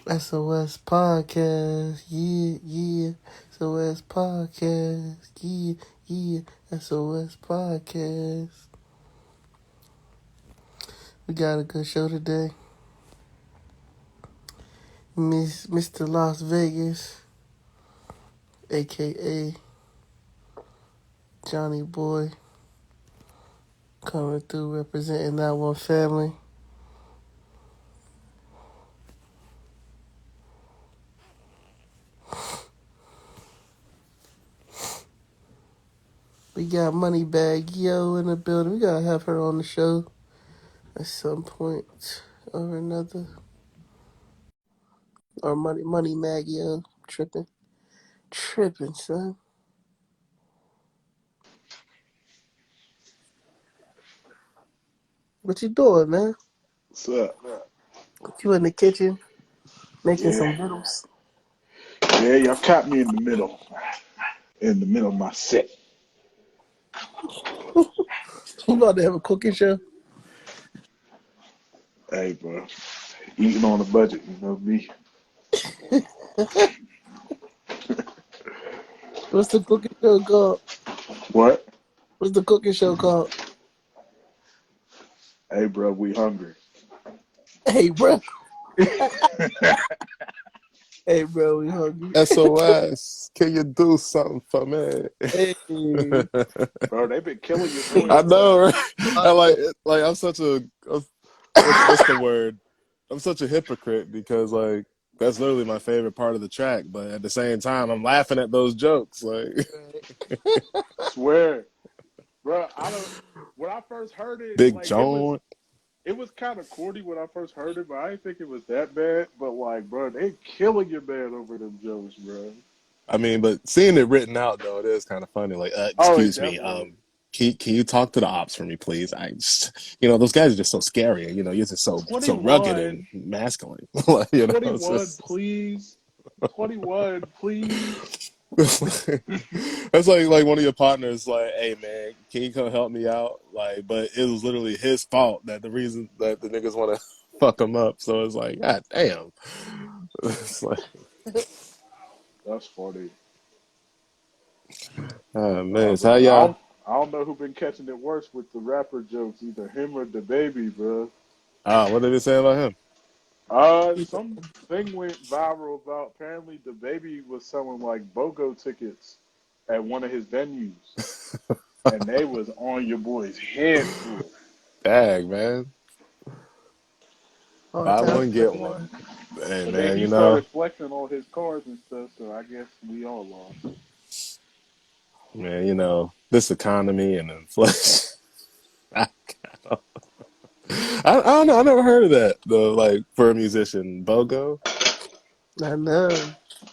SOS Podcast, yeah, yeah. SOS Podcast, yeah, yeah. SOS Podcast. We got a good show today. Mr. Las Vegas, aka Johnny Boy, coming through representing that one family. We got Moneybag Yo in the building. We gotta have her on the show at some point or another. Or Money Mag Yo. Tripping, son. What you doing, man? What's up? You in the kitchen making Yeah. some noodles? Yeah, y'all caught me in the middle. In the middle of my set. You about to have a cooking show? Hey, bro. Eating on a budget, you know me. What's the cooking show called? What? What's the cooking show called? Hey, bro, we hungry. Hey, bro. Hey, bro, we hungry. SOS, can you do something for me? Hey. Bro, they been killing your boy I the know, past. right? I like I'm such a what's the word? I'm such a hypocrite because like that's literally my favorite part of the track, but at the same time I'm laughing at those jokes. Like Swear. Bro, when I first heard it, Big like John. it was kind of corny when I first heard it, but I didn't think it was that bad. But like, bro, they killing your man over them jokes, bro. I mean, but seeing it written out though, it is kind of funny. Like, Oh, it excuse me, definitely. can you talk to the ops for me, please? I just, those guys are just so scary. You're just so rugged and 21, masculine. Like, it's 21, just. please. 21, please. That's like one of your partners, like, hey man, can you come help me out? Like, but it was literally his fault that the reason that the niggas want to fuck him up. So it's like, god damn. It's like, That's funny. oh man, so how But y'all? I don't know who been catching it worse with the rapper jokes, either him or the baby, bro. What did they say about him? Something went viral about apparently the baby was selling like BOGO tickets at one of his venues, and they was on your boy's head for it. Dang, man. All Buy time one, get one. Hey, And then man, he started flexing on his cars and stuff, so I guess we all lost. this economy and inflation. I don't know. I never heard of that, though, like, for a musician. BOGO? I know.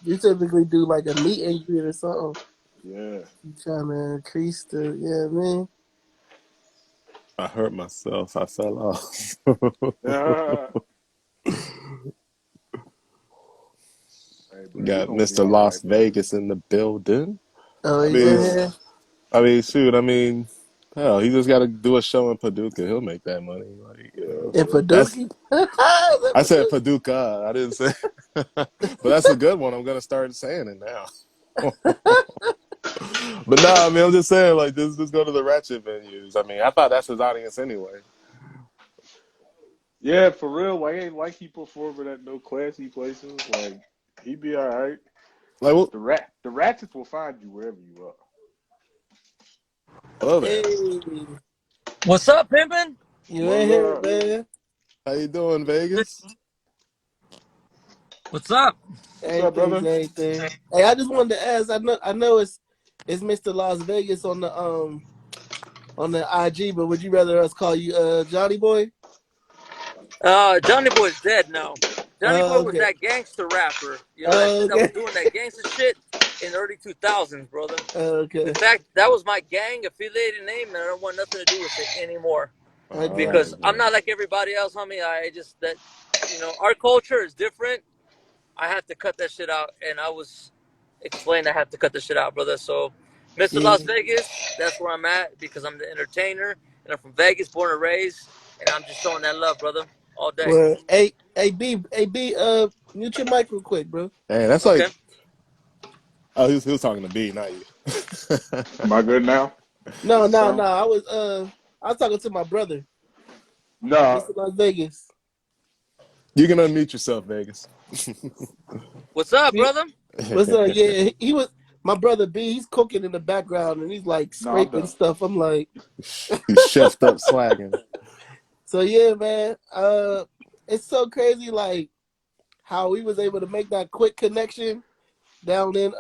You typically do like a meet and greet or something. Yeah. You trying to increase the, man. I hurt myself. I fell off. Hey, bro, he Got gonna be Mr. all Las right, man. Vegas in the building. Oh, I he's mean, in here? shoot. I mean, hell, he just got to do a show in Paducah. He'll make that money. Like, Yeah, In bro. that's. Paducah? In I said Paducah? Paducah. I didn't say, but that's a good one. I'm gonna start saying it now. But nah, I mean, I'm just saying, like, just go to the ratchet venues. I mean, I thought that's his audience anyway. Yeah, for real. Like, ain't like he performing at no classy places. Like, he be all right. Like, well, The Ratchets will find you wherever you are. hello there. Hey, What's up, pimpin'? you in What's here, up? man? How you doing, Vegas? What's up? What's up, Everything's brother? everything. Hey, I just wanted to ask. I know it's Mr. Las Vegas on the IG, but would you rather us call you Johnny Boy? Johnny Boy's dead now. Johnny Boy was Okay. that gangster rapper, that was Okay. doing that gangster shit in the early 2000s, brother. Okay. In fact, that was my gang affiliated name, and I don't want nothing to do with it anymore. I got Because you. I'm not like everybody else, homie. Our culture is different. I have to cut that shit out, and I was explained I have to cut the shit out, brother. So, Mr. Yeah. Las Vegas, that's where I'm at because I'm the entertainer, and I'm from Vegas, born and raised, and I'm just showing that love, brother. all day. Well, B, mute your mic real quick, bro. And that's Okay. like, oh, he was talking to B, not you. Am I good now? No. Sound? I was talking to my brother, Nah. Mr. Las Vegas. You can unmute yourself, Vegas. What's up, brother? What's up? Yeah, he was my brother B. He's cooking in the background and he's like No, I'm scraping done. stuff. I'm like, He's chefed up swagging. so yeah, man. It's so crazy, like how we was able to make that quick connection down in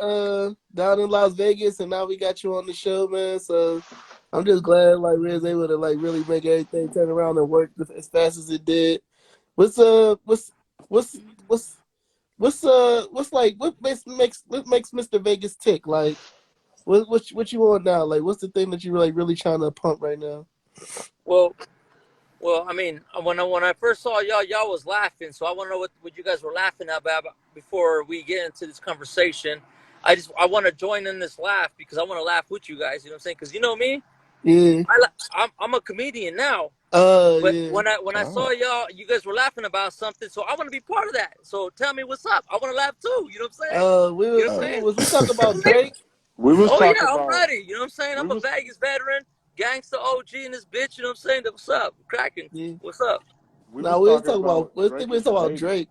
Las Vegas, and now we got you on the show, man. So I'm just glad like we was able to like really make everything turn around and work as fast as it did. What's like what makes Mr. Vegas tick? Like what you on now? Like what's the thing that you like really trying to pump right now? Well, I mean, when I first saw y'all was laughing, so I want to know what you guys were laughing about before we get into this conversation. I want to join in this laugh because I want to laugh with you guys. You know what I'm saying? Because you know me, Yeah. I'm a comedian now. But Yeah. when I saw you guys were laughing about something, so I want to be part of that. So tell me what's up. I want to laugh too. You know what I'm saying? We You know was what I'm saying? was we talking about Drake? We was Oh yeah, talking I'm about. ready. You know what I'm saying? We I'm a was Vegas veteran, gangster OG in this bitch. You know what I'm saying? What's up? Cracking. Yeah. What's up? we No, was we was talking talking about about we Drake was and the talking about baby. Drake.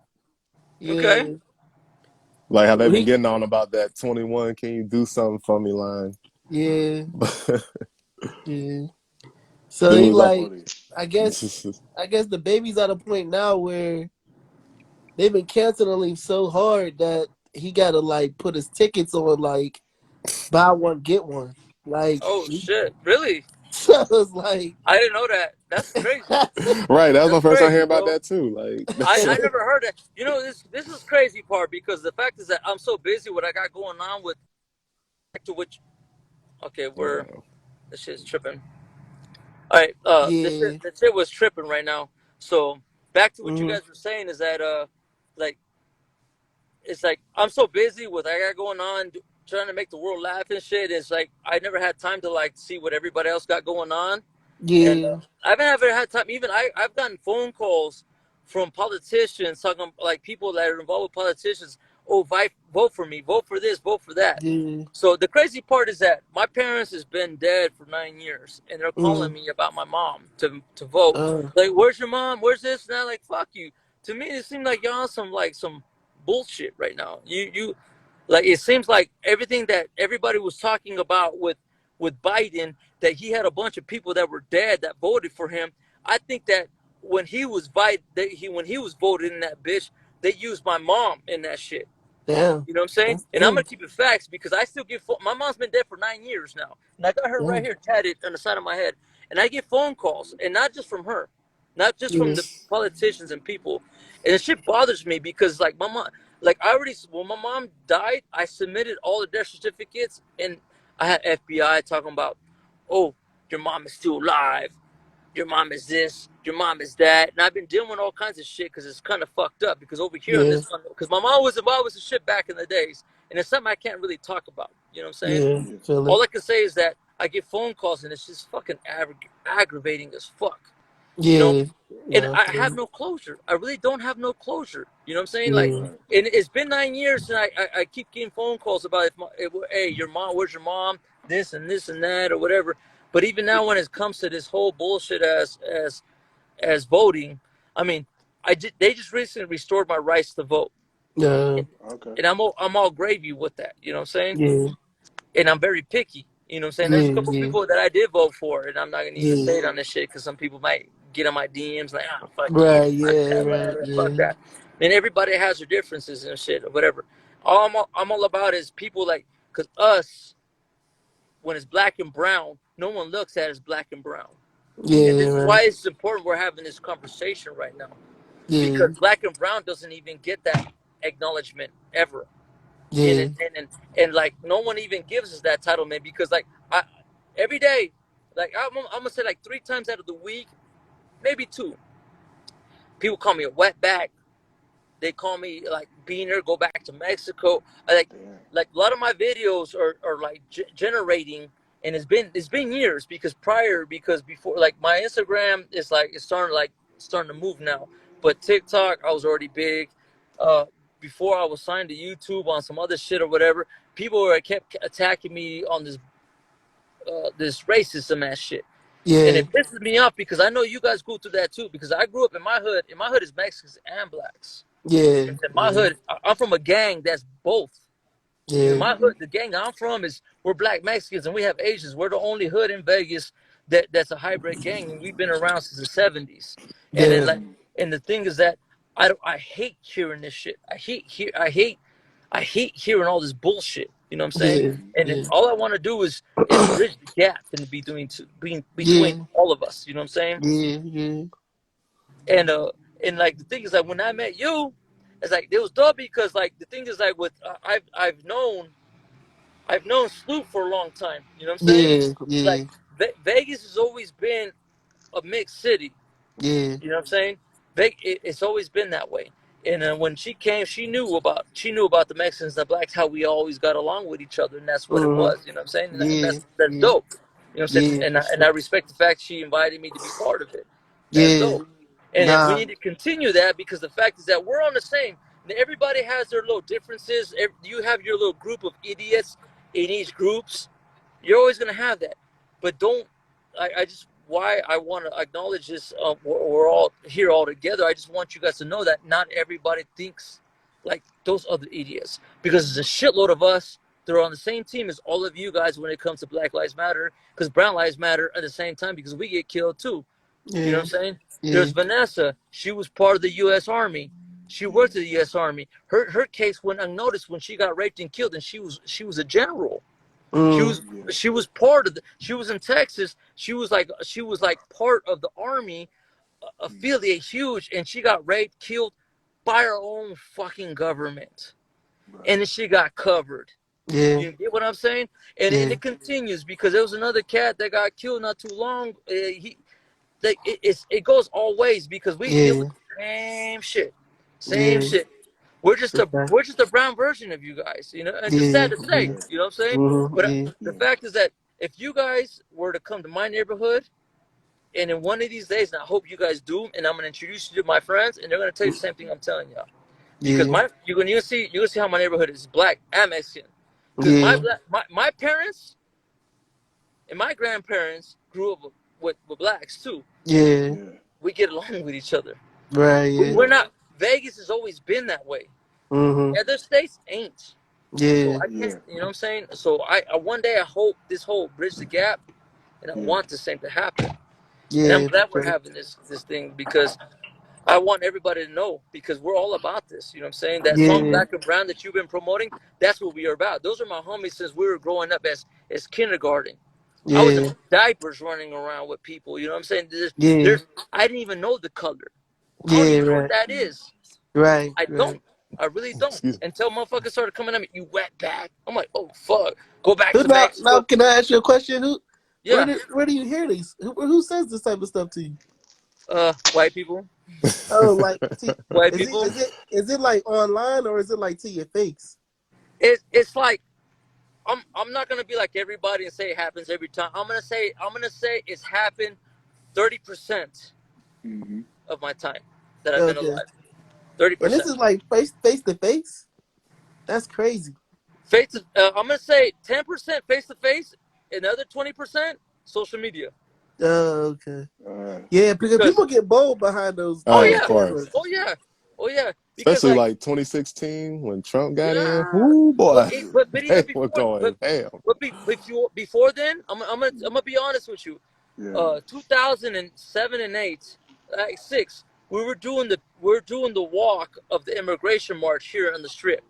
Okay. Yeah. Like how they've been He, getting on about that 21, can you do something for me line. yeah. Dude Yeah. So he That's was like, like funny. I guess the baby's at a point now where they've been canceling him so hard that he gotta like put his tickets on like buy one get one. Like Oh shit! Really? so it's like I didn't know that. That's crazy. right, that was That's my first time crazy, hearing about bro. that too. Like I never heard that. You know, this is crazy part because the fact is that I'm so busy what I got going on with back to which okay, we're this shit's tripping. All right, yeah. this shit was tripping right now. So back to what you Mm-hmm. guys were saying is that like it's like I'm so busy with what I got going on, trying to make the world laugh and shit. It's like I never had time to like see what everybody else got going on, and Yeah. I haven't ever had time. Even I've gotten phone calls from politicians talking like people that are involved with politicians. Oh, vote for me, vote for this, vote for that. Yeah. So the crazy part is that my parents has been dead for 9 years, and they're calling Mm. me about my mom to vote. Like, where's your mom? Where's this? And I'm like, fuck you. To me, it seems like y'all on some bullshit right now. You like it seems like everything that everybody was talking about with Biden, that he had a bunch of people that were dead that voted for him. I think that when he was when he was voted in that bitch, they used my mom in that shit. Damn. You know what I'm saying? That's And I'm true. gonna keep it facts because I still get my mom's been dead for 9 years now, and I got her right Damn. here tatted on the side of my head, and I get phone calls, and not just from her, not just from Yeah. the politicians and people, and it shit bothers me because like my mom, like I already when my mom died, I submitted all the death certificates, and I had FBI talking about, oh, your mom is still alive, your mom is this, your mom is that, and I've been dealing with all kinds of shit because it's kind of fucked up. Because over here on Yeah. this one, because my mom was involved with some shit back in the days, and it's something I can't really talk about. You know what I'm saying? Yeah. Yeah. Feel it. All I can say is that I get phone calls and it's just fucking aggravating as fuck. You know, Yeah. and No, I feel have it. no closure. I really don't have no closure. You know what I'm saying? Like, Yeah. Right. and it's been 9 years, and I keep getting phone calls about hey, your mom, where's your mom? This and this and that or whatever. But even now, when it comes to this whole bullshit as voting, I mean, they just recently restored my rights to vote, No. Okay. and I'm all gravy with that. You know what I'm saying? Yeah. And I'm very picky. You know what I'm saying? There's a Yeah. couple Yeah. people that I did vote for, and I'm not gonna even Yeah. say it on this shit because some people might get on my DMs like, ah, fuck you, Right. fuck Yeah. that, Right. whatever, fuck Yeah. that. And everybody has their differences and shit or whatever. I'm all about is people like, cause us when it's black and brown, no one looks at it as black and brown. And Yeah. this is Right. why it's important we're having this conversation right now. Yeah. Because black and brown doesn't even get that acknowledgement ever. And Yeah. it, and like no one even gives us that title, man. Because like every day, like I'm gonna say like 3 times out of the week, maybe two, people call me a wetback. They call me like Beaner, go back to Mexico. Damn. Like a lot of my videos are like generating, and it's been years because before like my Instagram is like it's starting to move now. But TikTok, I was already big. Before I was signed to YouTube on some other shit or whatever, people kept attacking me on this racism ass shit. And Yeah, it pisses me off because I know you guys go through that too. Because I grew up in my hood. In my hood is Mexicans and blacks. yeah, In my hood, I'm from a gang that's both. In yeah, my hood, the gang I'm from we're black Mexicans and we have Asians. We're the only hood in Vegas that's a hybrid gang, and we've been around since the '70s. And then yeah, and the thing is that I hate hearing this shit. I hate hearing all this bullshit. You know what I'm saying? yeah, And then yeah, all I want to do is bridge the gap in between yeah, all of us. You know what I'm saying? yeah, yeah, And like the thing is like when I met you, it's like it was dope because like the thing is like with I've known Snoop for a long time. You know what I'm saying? yeah, Like yeah, Vegas has always been a mixed city. yeah. You know what I'm saying? It's always been that way. And when she came, she knew about the Mexicans and the blacks, how we always got along with each other, and that's what it Mhm. was. You know what I'm saying? And Yeah, that's yeah, dope. You know what I'm saying? yeah, And I respect the fact she invited me to be part of it. That's yeah. dope. And then we Nah, need to continue that because the fact is that we're on the same. Everybody has their little differences. You have your little group of idiots in each groups. You're always gonna have that, but don't. I just why I want to acknowledge this. We're all here all together. I just want you guys to know that not everybody thinks like those other idiots because there's a shitload of us that are on the same team as all of you guys when it comes to Black Lives Matter because Brown Lives Matter at the same time because we get killed too. You know what yeah, I'm saying? yeah, There's Vanessa. She was part of the U.S. Army. She worked at the U.S. Army. Her case went unnoticed when she got raped and killed, and she was a general. She mm, was she was part of she was in Texas. She was like part of the army, affiliate huge, and she got raped, killed by her own fucking government. And then she got covered. yeah, You get what I'm saying? And yeah, it continues because there was another cat that got killed not too long. It goes all ways because we deal yeah, with the same shit, same yeah. shit. We're just a Okay. we're just a brown version of you guys, you know. And it's just Yeah, sad to say, yeah, you know what I'm saying? But yeah, the fact is that if you guys were to come to my neighborhood, and in one of these days, and I hope you guys do, and I'm gonna introduce you to my friends, and they're gonna tell you the same thing I'm telling y'all. Because yeah, you're gonna see how my neighborhood is black and Mexican. Because yeah, my parents and my grandparents grew up with blacks too. yeah. We get along with each other. Right, yeah. We're not. Vegas has always been that way. Mhm. Other states ain't. So Yeah, I can't. You know what I'm saying? So I one day I hope this whole bridge the gap, and I want the same to happen. And I'm yeah, glad we're okay. having this thing because I want everybody to know because we're all about this. You know what I'm saying? That song Yeah, Black and Brown that you've been promoting, that's what we are about. Those are my homies since we were growing up as kindergarten. I was in yeah, diapers running around with people. You know what I'm saying? yeah, I didn't even know the color. I don't yeah. even know what Right, that is. right, I right. don't. I really don't. Excuse me. Until motherfuckers started coming at me, you wet bag. I'm like, oh fuck. Go back Who to now? Mexico. Can I ask you a question? Yeah. Where do you hear these? Who says this type of stuff to you? White people. Oh, like, White people. is it like online or is it like to your face? It's like I'm not gonna be like everybody and say it happens every time. I'm gonna say it's happened 30% of my time that I've been Okay, alive. Thirty and this percent. is like face to face. That's crazy. I'm gonna say 10% face to face, another 20% social media. Okay. Yeah, because Because people get bold behind those oh Of yeah, cameras. course. oh yeah, oh yeah. Because Especially like like 2016 when Trump got in. yeah, Whoo but boy. even They were before, going ham. before then, I'm gonna be honest with you. 2007 and 8, like 6, we were doing the walk of the immigration march here on the strip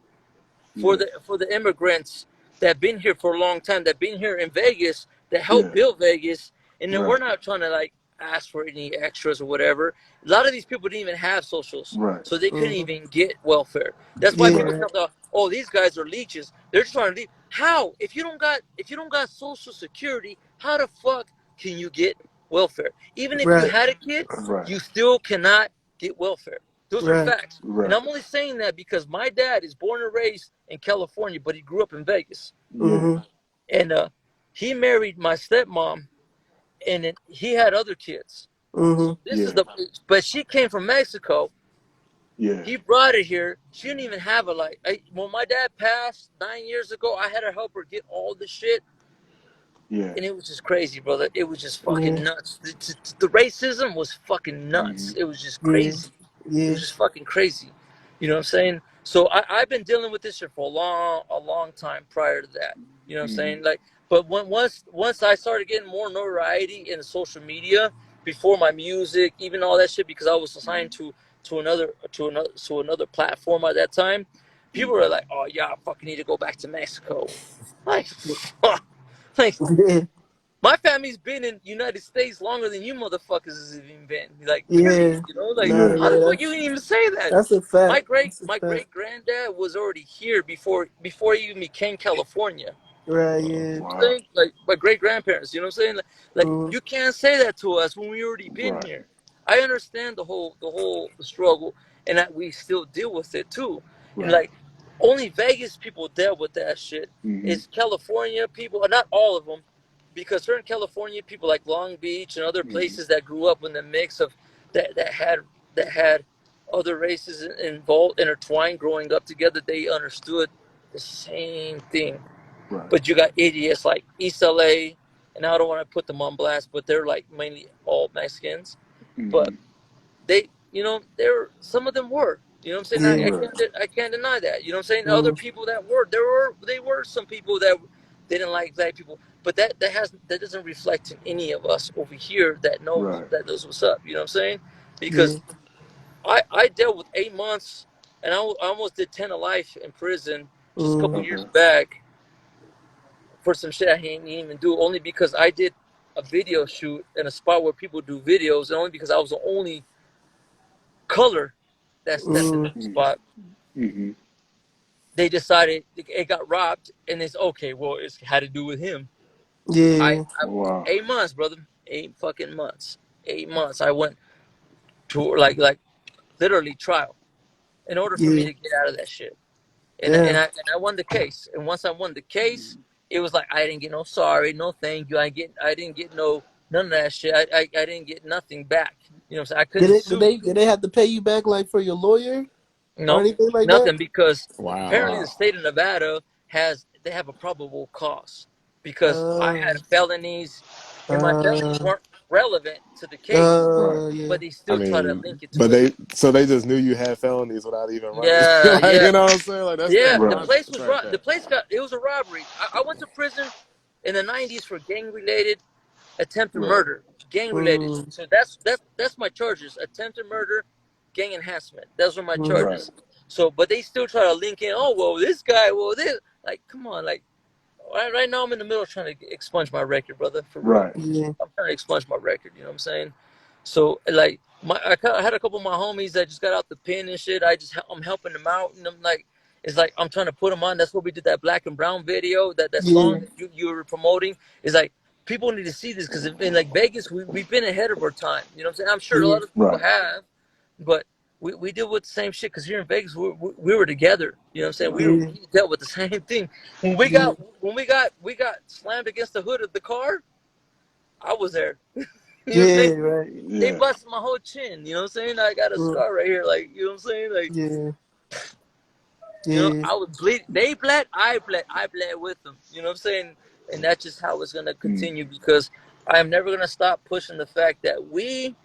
for the immigrants that been here for a long time, that been here in Vegas, that helped build Vegas, and then we're not trying to like ask for any extras or whatever. A lot of these people didn't even have socials, so they couldn't Hmm. even get welfare. That's why people Yeah, tell me, "Oh, these guys are leeches. They're just trying to leave." How? If you don't got social security, how the fuck can you get welfare? Even if you right, had a kid, you still cannot get welfare. Those are right. facts. And I'm only saying that because my dad is born and raised in California, but he grew up in Vegas. Hmm. And he married my stepmom, and then he had other kids. Hmm. So this is but she came from Mexico, Yeah. He brought it here. She didn't even have it. Like, when my dad passed 9 years ago, I had to help her get all the shit. Yeah. And it was just crazy, brother. It was just Yeah. fucking nuts. The racism was fucking nuts. Mhm. It was just Yeah. crazy. It Yeah. was just fucking crazy. You know what I'm saying? So I've been dealing with this shit for a long time prior to that. You know what I'm Mhm. saying? Like, but once I started getting more notoriety in social media, before my music, even all that shit, because I was assigned to another platform at that time, people were Mhm. like, "Oh yeah, I fucking need to go back to Mexico." Like, like Yeah. my family's been in United States longer than you motherfuckers has even been. Like, period. Yeah. You know, like, Nah, Yeah. how the yeah, fuck you didn't even say that? that's a My fact. great That's a my fact. great granddad was already here before he even became California. Right, yeah. Wow. Like my great grandparents, you know what I'm saying? Like Mm, you can't say that to us when we already been Right. here. I understand the whole struggle, and that we still deal with it too. And Right. like only Vegas people dealt with that shit. Mhm. It's California people, not all of them, because certain California people like Long Beach and other Mhm. places that grew up in the mix of that had other races involved intertwined growing up together, they understood the same thing. Right. But you got idiots like East LA, and I don't want to put them on blast, but they're like mainly all Mexicans. But Mhm. they're some of them were. You know what I'm saying? yeah. Right. I can't deny that. You know what I'm saying? Other Mm, people that were they were some people that didn't like black people, but that doesn't reflect in any of us over here Right. that knows what's up. You know what I'm saying? yeah. Because I dealt with 8 months, and I almost did 10 of life in prison just a couple Mm, years Okay. back for some shit I didn't even do, only because I did a video shoot in a spot where people do videos, and only because I was the only color that's in mm, that Mhm. spot. Mhm. They decided it got robbed, and it's okay. Well, it's had to do with him. yeah. I Wow. 8 months, brother, 8 fucking months, 8 months. I went to like literally trial in order for me Yeah. to get out of that shit. and and Damn. I and I won the case. And once I won the case, it was like I didn't get no sorry, no thank you. I didn't get no none of that shit. I didn't get nothing back. You know what I'm saying? I Did couldn't it? Did sue. they? Did they have to pay you back like for your lawyer or Nope, anything like that? nothing, because Wow. apparently the Wow. state of Nevada they have a probable cause, because I Uh, had felonies and my felonies uh, weren't relevant to the case, Right. yeah. but they I still try to mean, link it but to it. they just knew you had felonies without even running. Yeah, Like, yeah. you know what I'm saying? Like that's that Yeah, the Right. nonsense place was right the there. place got it was a robbery. I went to prison in the '90s for gang related attempted Right. murder, gang related. Mm, So that's my charges: attempted murder, gang enhancement. Those are my mm, Right. charges. So, but they still try to link in. Oh well, this guy. Well, this. Like, come on. Like, right now I'm in the middle of trying to expunge my record, brother. For real. Right. yeah. I'm trying to expunge my record. You know what I'm saying? So like I had a couple of my homies that just got out the pen and shit. I'm helping them out, and I'm like, it's like I'm trying to put them on. That's what we did, that Black and Brown video, that Yeah. song that you were promoting. Is like people need to see this, because in like Vegas we've been ahead of our time. You know what I'm saying? I'm sure a Yeah. lot of people Right. have, but we deal with the same shit, because here in Vegas we were together. You know what I'm saying? Right. Yeah. We dealt with the same thing. When we Yeah. got when we got slammed against the hood of the car, I was there. You know what I'm saying? Yeah. Right. They Yeah. busted my whole chin. You know what I'm saying? I got a Mm, scar right here. Like, you know what I'm saying? Like, yeah. Yeah. I was bleeding. They bled. I bled. I bled with them. You know what I'm saying? And that's just how it's gonna Mhm. continue, because I am never gonna stop pushing the fact that we,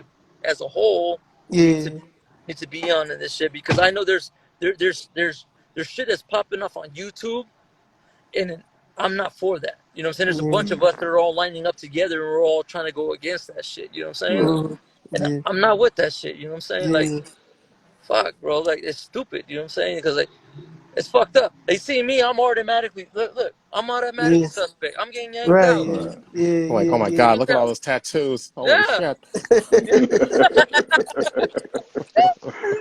as a whole, need to Yeah. need to be on in this shit, because I know there's shit that's popping off on YouTube, and I'm not for that. You know what I'm saying? There's a bunch Yeah. of us that are all lining up together, and we're all trying to go against that shit. You know what I'm saying? Right. Mm, And yeah. I'm not with that shit. You know what I'm saying? Like, Yeah. fuck, bro. Like, it's stupid. You know what I'm saying? Because like, it's fucked up. They see me, I'm automatically look. I'm automatically Yeah. suspect. I'm getting yanked Right. out. Yeah. Right. Yeah. I'm like, oh Yeah. my Getting Yeah. God, yanked look at all out. those tattoos. Holy Yeah, shit. yeah.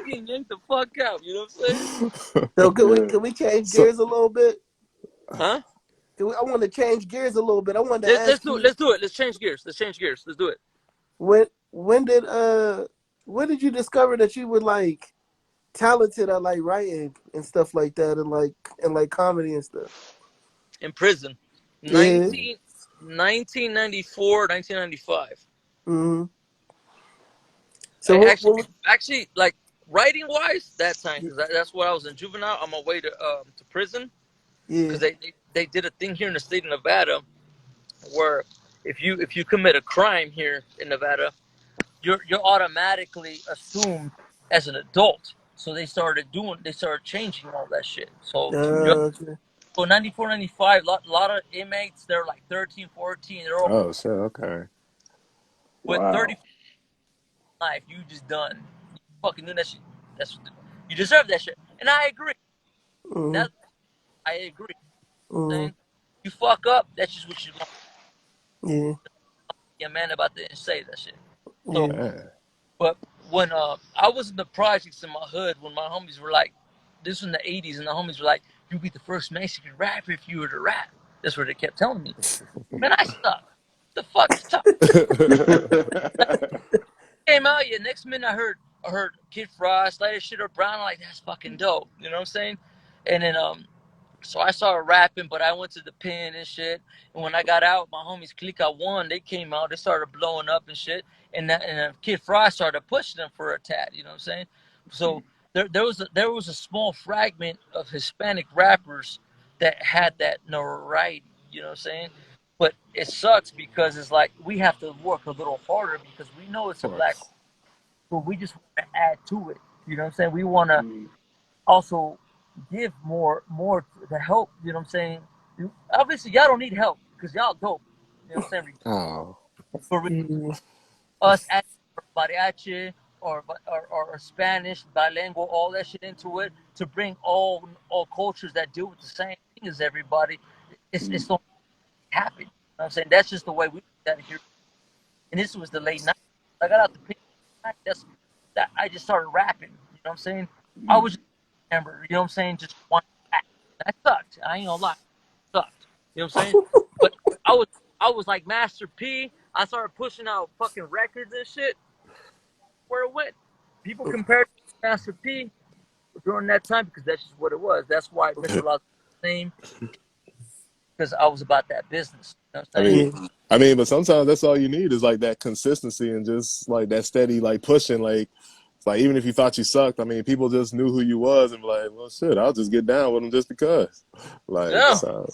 Getting yanked the fuck out. You know what I'm saying? So Yeah. can we change So gears a little bit? Huh? I want to change gears a little bit. I wanted to Let's ask do it. you Let's do it. Let's change gears. Let's change gears. Let's do it. when when did you discover that you were like talented at like writing and stuff like that and like comedy and stuff? In prison, Yeah. 1994, 1995. Mm-hmm. So I what? actually like. writing wise, that time because that's where I was in juvenile on my way to prison Yeah. because they did a thing here in the state of Nevada where if you commit a crime here in Nevada, you're automatically assumed as an adult. So they started changing all that shit. So Okay. so 94, 95, lot of inmates, they're like 13, 14, they're over Oh shit. Okay. with Wow. 30 life. You just done. You fucking doing that shit. You deserve that shit. And I agree. Mm-hmm. That I agree. Mm-hmm. Saying you fuck up, that's just what you learn. Yeah. Yeah, man, about to say that shit. Yeah. So, Man. but when I was in the projects in my hood, when my homies were like, this was in the 80s, and the homies were like, you'd be the first Mexican rapper if you were to rap. That's what they kept telling me. Man, I suck. The fuck you talking? Came out, yeah. Next minute, I heard Kid Frost, Lighter Shit or Brown. I'm like, that's fucking dope. You know what I'm saying? And then so I started rapping, but I went to the pen and shit. And when I got out, my homies Clica One, they came out, they started blowing up and shit. And Kid Frost started pushing them for a tat. You know what I'm saying? So there was a small fragment of Hispanic rappers that had that notoriety. You know what I'm saying? But it sucks because it's like we have to work a little harder because we know it's a black, but we just want to add to it. You know what I'm saying? We want to also give more to help. You know what I'm saying? Obviously, y'all don't need help because y'all dope. You know what I'm saying? Oh. For Yeah. us, mariachi or Spanish, bilingual, all that shit into it to bring all cultures that deal with the same thing as everybody. It's not happen. You know what I'm saying? That's just the way we do that here. And this was the late 90s. I got out the pink. That I just started rapping. You know what I'm saying? I was just a member. You know what I'm saying? Just one rap. That sucked. I ain't gonna lie. It sucked. You know what I'm saying? But I was like Master P. I started pushing out fucking records and shit. Where it went. People compared me to Master P during that time because that's just what it was. That's why Mr. Law's name because I was about that business. You know what I'm saying? Yeah. But sometimes that's all you need is like that consistency and just like that steady like pushing. Like it's like even if you thought you sucked, I mean, people just knew who you was and be like, well, shit, I'll just get down with them just because. Like, Yeah. so.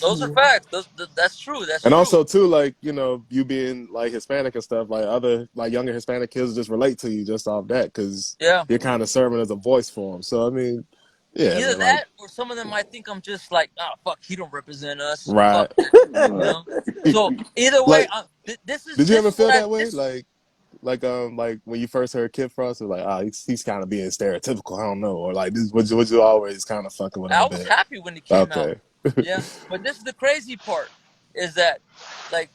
Those are facts. That's true. That's And true. also too, like, you know, you being like Hispanic and stuff, like other like younger Hispanic kids just relate to you just off that because Yeah. you're kind of serving as a voice for them. So I mean, yeah, Either man, like that or some of them might think I'm just like, oh fuck, he don't represent us. right. Fuck that. You know. So either way, Like, this is did you ever what feel I that way? this. Like when you first heard Kid Frost, it was like, ah, he's kind of being stereotypical. I don't know, or like this, was you always kind of fucking with him a I was bit? happy when he came out. Okay. Yeah, but this is the crazy part, is that like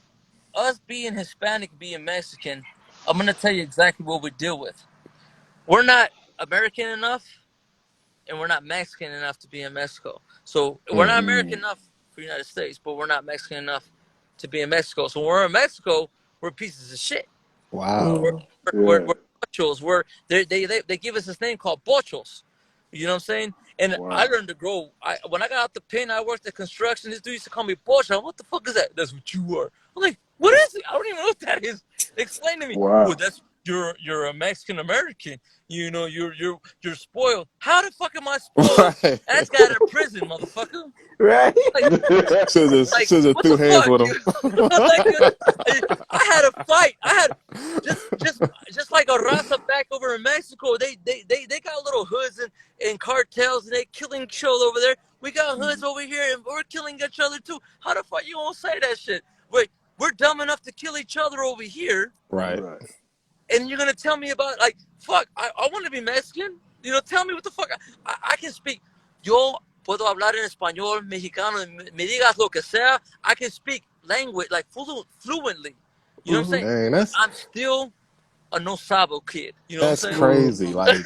us being Hispanic, being Mexican, I'm gonna tell you exactly what we deal with. We're not American enough, and we're not Mexican enough to be in Mexico. So we're not American enough for the United States, but we're not Mexican enough to be in Mexico. So when we're in Mexico, we're pieces of shit. Wow. We're pochos. They give us this name called pochos. You know what I'm saying? And I learned to grow. When I got out the pen, I worked at construction. This dude used to call me pocho. What the fuck is that? That's what you are. I'm like, what is it? I don't even know what that is. Explain to me. Wow. Well, that's you're a Mexican American. You know, you're spoiled. How the fuck am I spoiled? Right. I just got out of prison, motherfucker. Right. Like, Should like just what threw the hands fuck? with him. Like, I had a fight. I had just like a raza back over in Mexico. They got little hoods and cartels and they killing each other over there. We got hoods over here and we're killing each other too. How the fuck you won't say that shit? Wait, we're dumb enough to kill each other over here. Right. And you're gonna tell me about like fuck? I want to be Mexican. You know, tell me what the fuck. I can speak. Yo puedo hablar en español, mexicano. Me digas lo que sea. I can speak language like fluently. You know what I'm saying? Dang, But I'm still a no sabo kid. You know what I'm that's saying? crazy. Like,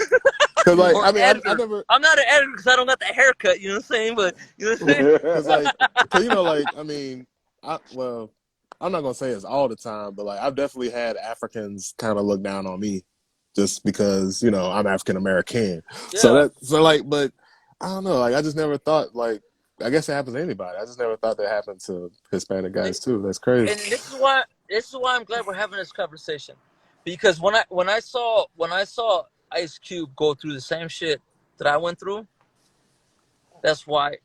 cause like Or I mean, I editor. never. I'm not an editor because I don't got the haircut. You know what I'm saying? But you know what I'm saying? Cause like, cause you know, like I mean, I'm not gonna say it's all the time, but like I've definitely had Africans kind of look down on me, just because you know I'm African American. Yeah. But I don't know. Like I just never thought like. I guess it happens to anybody. I just never thought that happened to Hispanic guys too. That's crazy. And this is why I'm glad we're having this conversation, because when I saw Ice Cube go through the same shit that I went through, that's why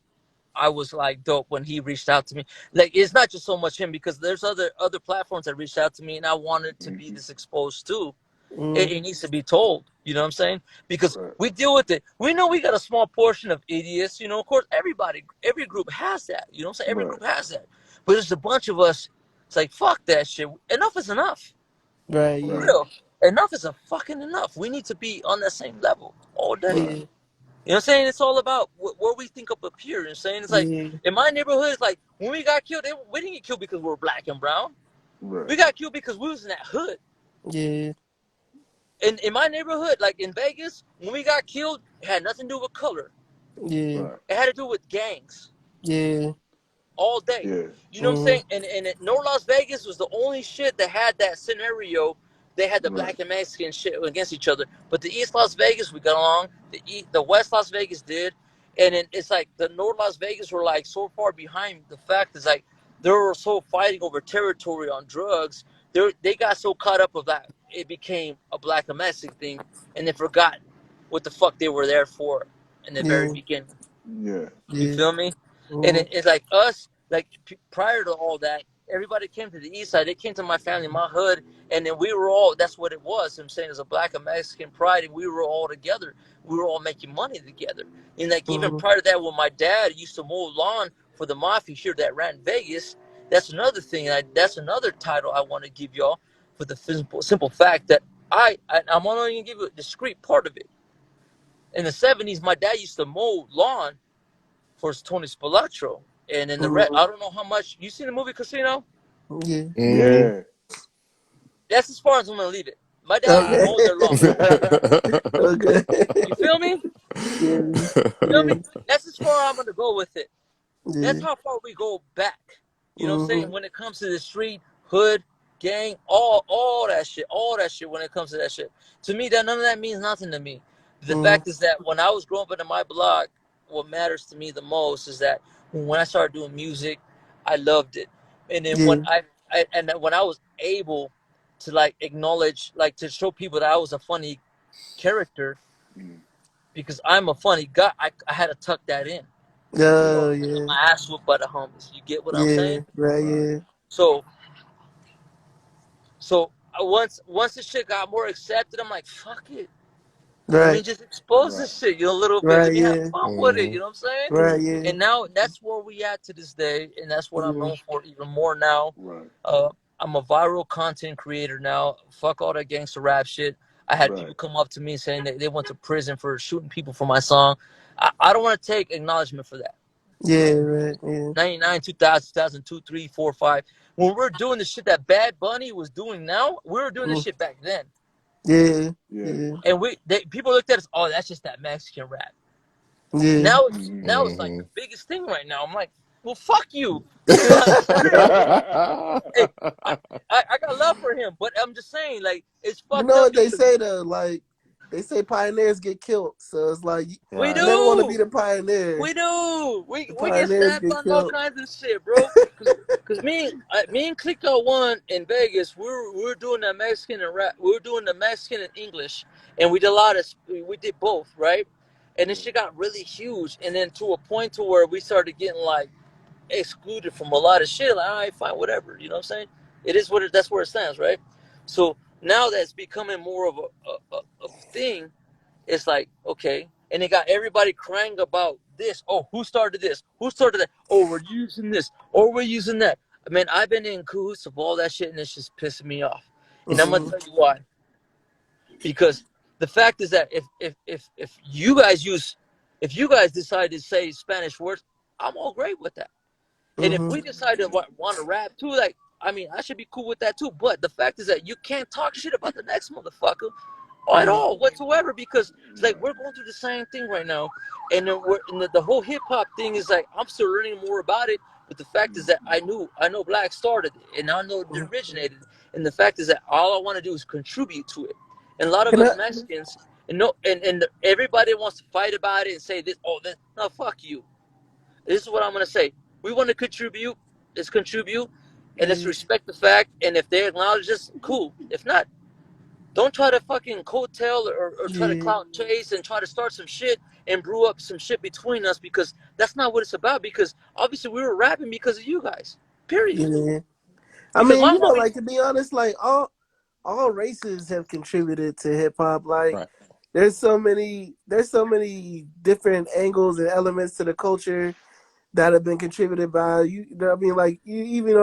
I was like dope when he reached out to me. Like it's not just so much him because there's other platforms that reached out to me and I wanted to be this exposed too. It needs to be told. You know what I'm saying? Because Right. we deal with it. We know we got a small portion of idiots. You know, of course, every group has that. You know what I'm saying? Every Right. group has that. But there's a bunch of us. It's like fuck that shit. Enough is enough. Right. For Yeah. Right. real. Enough is a fucking enough. We need to be on that same level all day. Yeah. Right. You know what I'm saying? It's all about where we think up here. You know what I'm saying? It's like Yeah. in my neighborhood, it's like when we got killed, we didn't get killed because we were black and brown. Right. We got killed because we was in that hood. Yeah. In my neighborhood, like in Vegas, when we got killed, it had nothing to do with color. Yeah. Right. It had to do with gangs Yeah. all day. Yeah. You know what I'm saying? And North Las Vegas was the only shit that had that scenario. They had the Right. black and Mexican shit against each other. But the East Las Vegas, we got along. The West Las Vegas did. And it's like the North Las Vegas were like so far behind. The fact is like they were so fighting over territory on drugs. They got so caught up with that it became a black and Mexican thing, and they forgot what the fuck they were there for in the very Yeah. beginning. Yeah. You Yeah. feel me? And it's like us, like prior to all that, everybody came to the east side. They came to my family, my hood, and then we were all. That's what it was. I'm saying, as a black and Mexican pride, and we were all together. We were all making money together. And like even prior to that, when my dad used to mow lawn for the mafia here that ran Vegas, that's another thing. That's another title I want to give y'all for the simple fact that I'm only going to give you a discrete part of it. In the 70s, my dad used to mow lawn for Tony Spilotro. And in the I don't know how much you seen the movie Casino. Yeah. Yeah. That's as far as I'm gonna leave it. My dad Okay. mowed their lawn. Okay. You feel me? Yeah. Feel me? Yeah. That's as far I'm gonna go with it. That's Yeah. how far we go back. You know what I'm saying? When it comes to the street, hood, gang, all that shit. When it comes to that shit, to me, that none of that means nothing to me. The fact is that when I was growing up in my block, what matters to me the most is that when I started doing music, I loved it, and then Yeah. when I was able to like acknowledge, like to show people that I was a funny character because I'm a funny guy, I had to tuck that in. Oh, Get yeah. my ass whooped by the homies. You get what I'm Yeah. saying? Right. Yeah. So once the shit got more accepted, I'm like, fuck it. Let me Right. just expose Right. this shit, a little bit. Let Right. me have Yeah. fun with it. You know what I'm saying? Right. Yeah. And now that's where we at to this day, and that's what I'm known for even more now. Right. I'm a viral content creator now. Fuck all that gangster rap shit. I had people come up to me saying that they went to prison for shooting people for my song. I don't want to take acknowledgement for that. Yeah. Right. Yeah. 99, 2000, 2002, 3, 4, 5. When we're doing the shit that Bad Bunny was doing now, we were doing this shit back then. Yeah. Yeah. Yeah. And people looked at us, oh, that's just that Mexican rap. Yeah. Now it's like the biggest thing right now. I'm like, well, fuck you. Like, for real. Hey, I got love for him, but I'm just saying, like, it's You fucked know up what they because say though? Like they say pioneers get killed, so it's like we you never want to be do. the pioneer. We do. We The get pioneers snapped get on all killed. kinds of shit, bro. Cause me and Click Out One in Vegas, we were doing the Mexican and rap. We were doing the Mexican and English, and we did a lot of. We did both, right? And this shit got really huge, and then to a point to where we started getting like excluded from a lot of shit. Like, all right, fine, whatever. You know what I'm saying? It is what it. That's where it stands, right? So now that's becoming more of a thing. It's like, okay. And they got everybody crying about this. Oh, who started this? Who started that? Oh, we're using this. Or we're using that. I mean, I've been in cahoots of all that shit, and it's just pissing me off. And I'm going to tell you why. Because the fact is that if you guys decide to say Spanish words, I'm all great with that. And if we decide to want to rap too, like, I mean, I should be cool with that too. But the fact is that you can't talk shit about the next motherfucker at all whatsoever, because it's like we're going through the same thing right now, and then the whole hip hop thing is like I'm still learning more about it. But the fact is that I know Black started it, and I know it originated. And the fact is that all I want to do is contribute to it. And a lot of Can I? us Mexicans, and everybody wants to fight about it and say this. Oh, this, no, fuck you. This is what I'm gonna say. We want to contribute. Let's contribute, and let's respect the fact. And if they acknowledge us, cool. If not, Don't try to fucking coattail or try to Yeah, clout chase and try to start some shit and brew up some shit between us, because that's not what it's about. Because obviously we were rapping because of you guys. Period. yeah. I Because mean, my you know, homie, like to be honest, like all races have contributed to hip hop. Like Right. there's so many different angles and elements to the culture that have been contributed by you. I mean, like even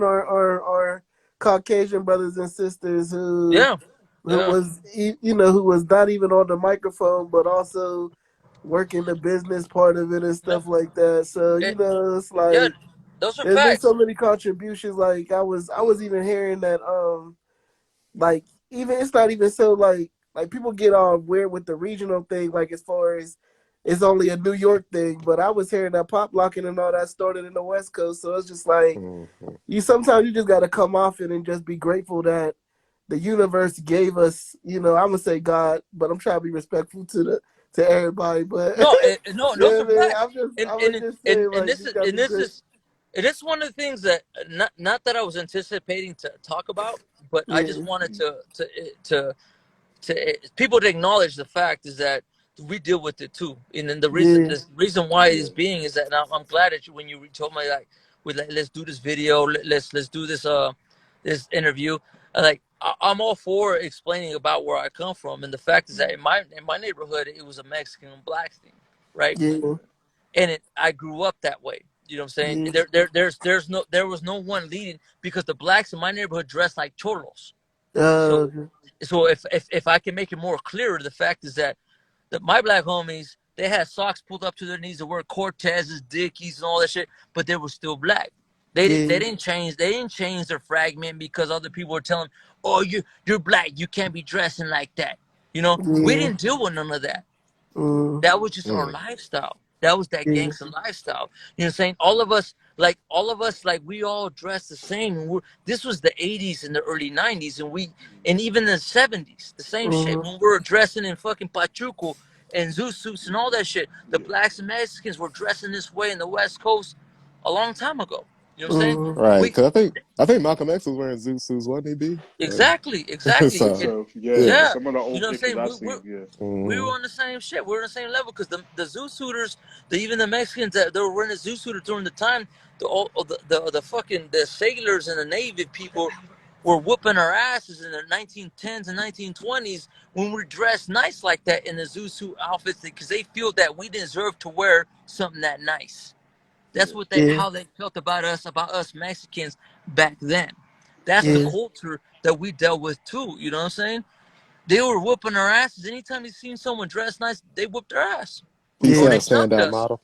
our Caucasian brothers and sisters yeah, who yeah, was who was not even on the microphone, but also working the business part of it and yeah, stuff like that. So it's yeah, like those are there's been so facts. many contributions. Like I was even hearing that like even it's not even so like people get all weird with the regional thing, like as far as it's only a New York thing, but I was hearing that pop locking and all that started in the West Coast. So it's just like Mm-hmm. you sometimes you just gotta come off it and just be grateful that the universe gave us, I'm gonna say God, but I'm trying to be respectful to everybody. But No, no, those yeah, are man, facts. I was just saying And like this just is gotta and be this great. is and it's one of the things that not that I was anticipating to talk about, but I just Yeah, wanted to people to acknowledge the fact is that we deal with it too. And then yeah, the reason why Yeah. it's being is that, and I'm glad that when you told me like let's do this video, let's do this this interview. Like I'm all for explaining about where I come from, and the fact is that in my neighborhood it was a Mexican and black thing, right? yeah, And I grew up that way. You know what I'm saying? yeah. There was no one leading, because the blacks in my neighborhood dressed like cholos. Uh, So if I can make it more clearer, the fact is that my black homies, they had socks pulled up to their knees to wear Cortez's, Dickies, and all that shit, but they were still black. yeah, They didn't change their fragment because other people were telling, oh, you're black, you can't be dressing like that. You know, we yeah, didn't deal with none of that. mm, That was just our Mm. lifestyle. That was that yeah, gangster lifestyle. You know what I'm saying? All of us, like we all dressed the same. And this was the 80s and the early 90s, and even the 70s, the same shit. mm, When we were dressing in fucking pachuco and zoo suits and all that shit, the Yeah. blacks and Mexicans were dressing this way in the West Coast a long time ago. You know what I'm saying? mm, Right. We Because I think Malcolm X was wearing Zoot suits, wasn't he? B. I exactly. think So so. Yeah. yeah. Yeah, Some of the you old know what I'm pictures saying. I seen. Yeah. We were Mm-hmm. on the same shit. We were on the same level, because the zoo suiters, even the Mexicans that they were wearing a zoo suiter during the time, the fucking the sailors and the Navy people were whooping our asses in the 1910s and 1920s when we dressed nice like that in the zoo suit outfits, because they feel that we deserve to wear something that nice. That's Yeah. what yeah, how they felt about us Mexicans back then. That's the yeah, culture that we dealt with too. You know what I'm saying? They were whooping our asses. Anytime they seen someone dressed nice, they whooped their ass You or see yeah, how they jumped standout us. model?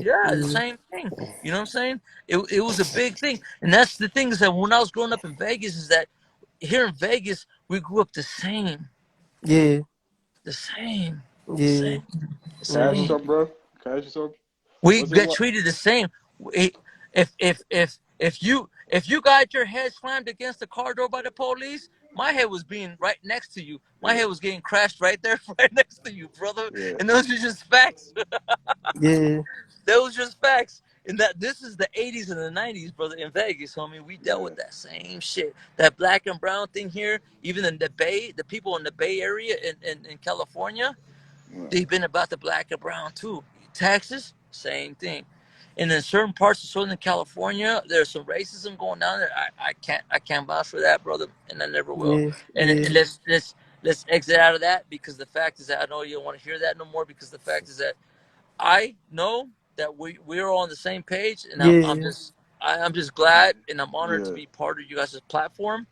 Yeah, the mm, same thing. You know what I'm saying? It was a big thing, and that's the thing is that when I was growing up in Vegas, is that here in Vegas we grew up the same, yeah, the same, the yeah, same, the Can I ask you mm, same. something, bro? Can I ask you something? We Was it get what? treated the same. If you got your head slammed against the car door by the police, my head was being right next to you. My Yeah. head was getting crashed right there, right next to you, brother. Yeah. And those are just facts. yeah, Those just facts. And that this is the 80s and the 90s, brother, in Vegas, homie. We dealt Yeah. with that same shit. That black and brown thing here, even in the Bay, the people in the Bay Area in California, Yeah. they've been about the black and brown too. Texas, same thing. And in certain parts of Southern California, there's some racism going on there. I can't vouch for that, brother, and I never will. yeah, And yeah, let's exit out of that, because the fact is that I know you don't want to hear that no more, because the fact is that I know that we're all on the same page, and yeah, I'm just glad and I'm honored to Yeah. be part of you guys' platform.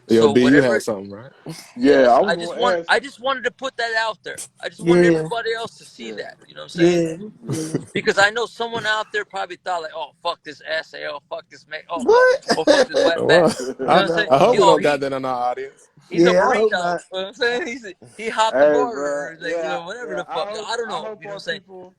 Yo, So B, you whatever. had something, right? Yeah. Yes, I was gonna ask. I just wanted to put that out there. I just wanted yeah, everybody else to see Yeah. that. You know what I'm saying? yeah, Yeah. yeah. Because I know someone out there probably thought like, oh fuck this essay, oh fuck this man, What? oh fuck this wetback. Well, You know I what I'm saying? I hope we No. don't got that in our audience. He's a Yeah, I marine hope now. not. You know what I'm saying? He hopped the Hey, bro. border, like, you Yeah. know, whatever Yeah. the fuck. I don't I know. hope You know our what I'm saying? people.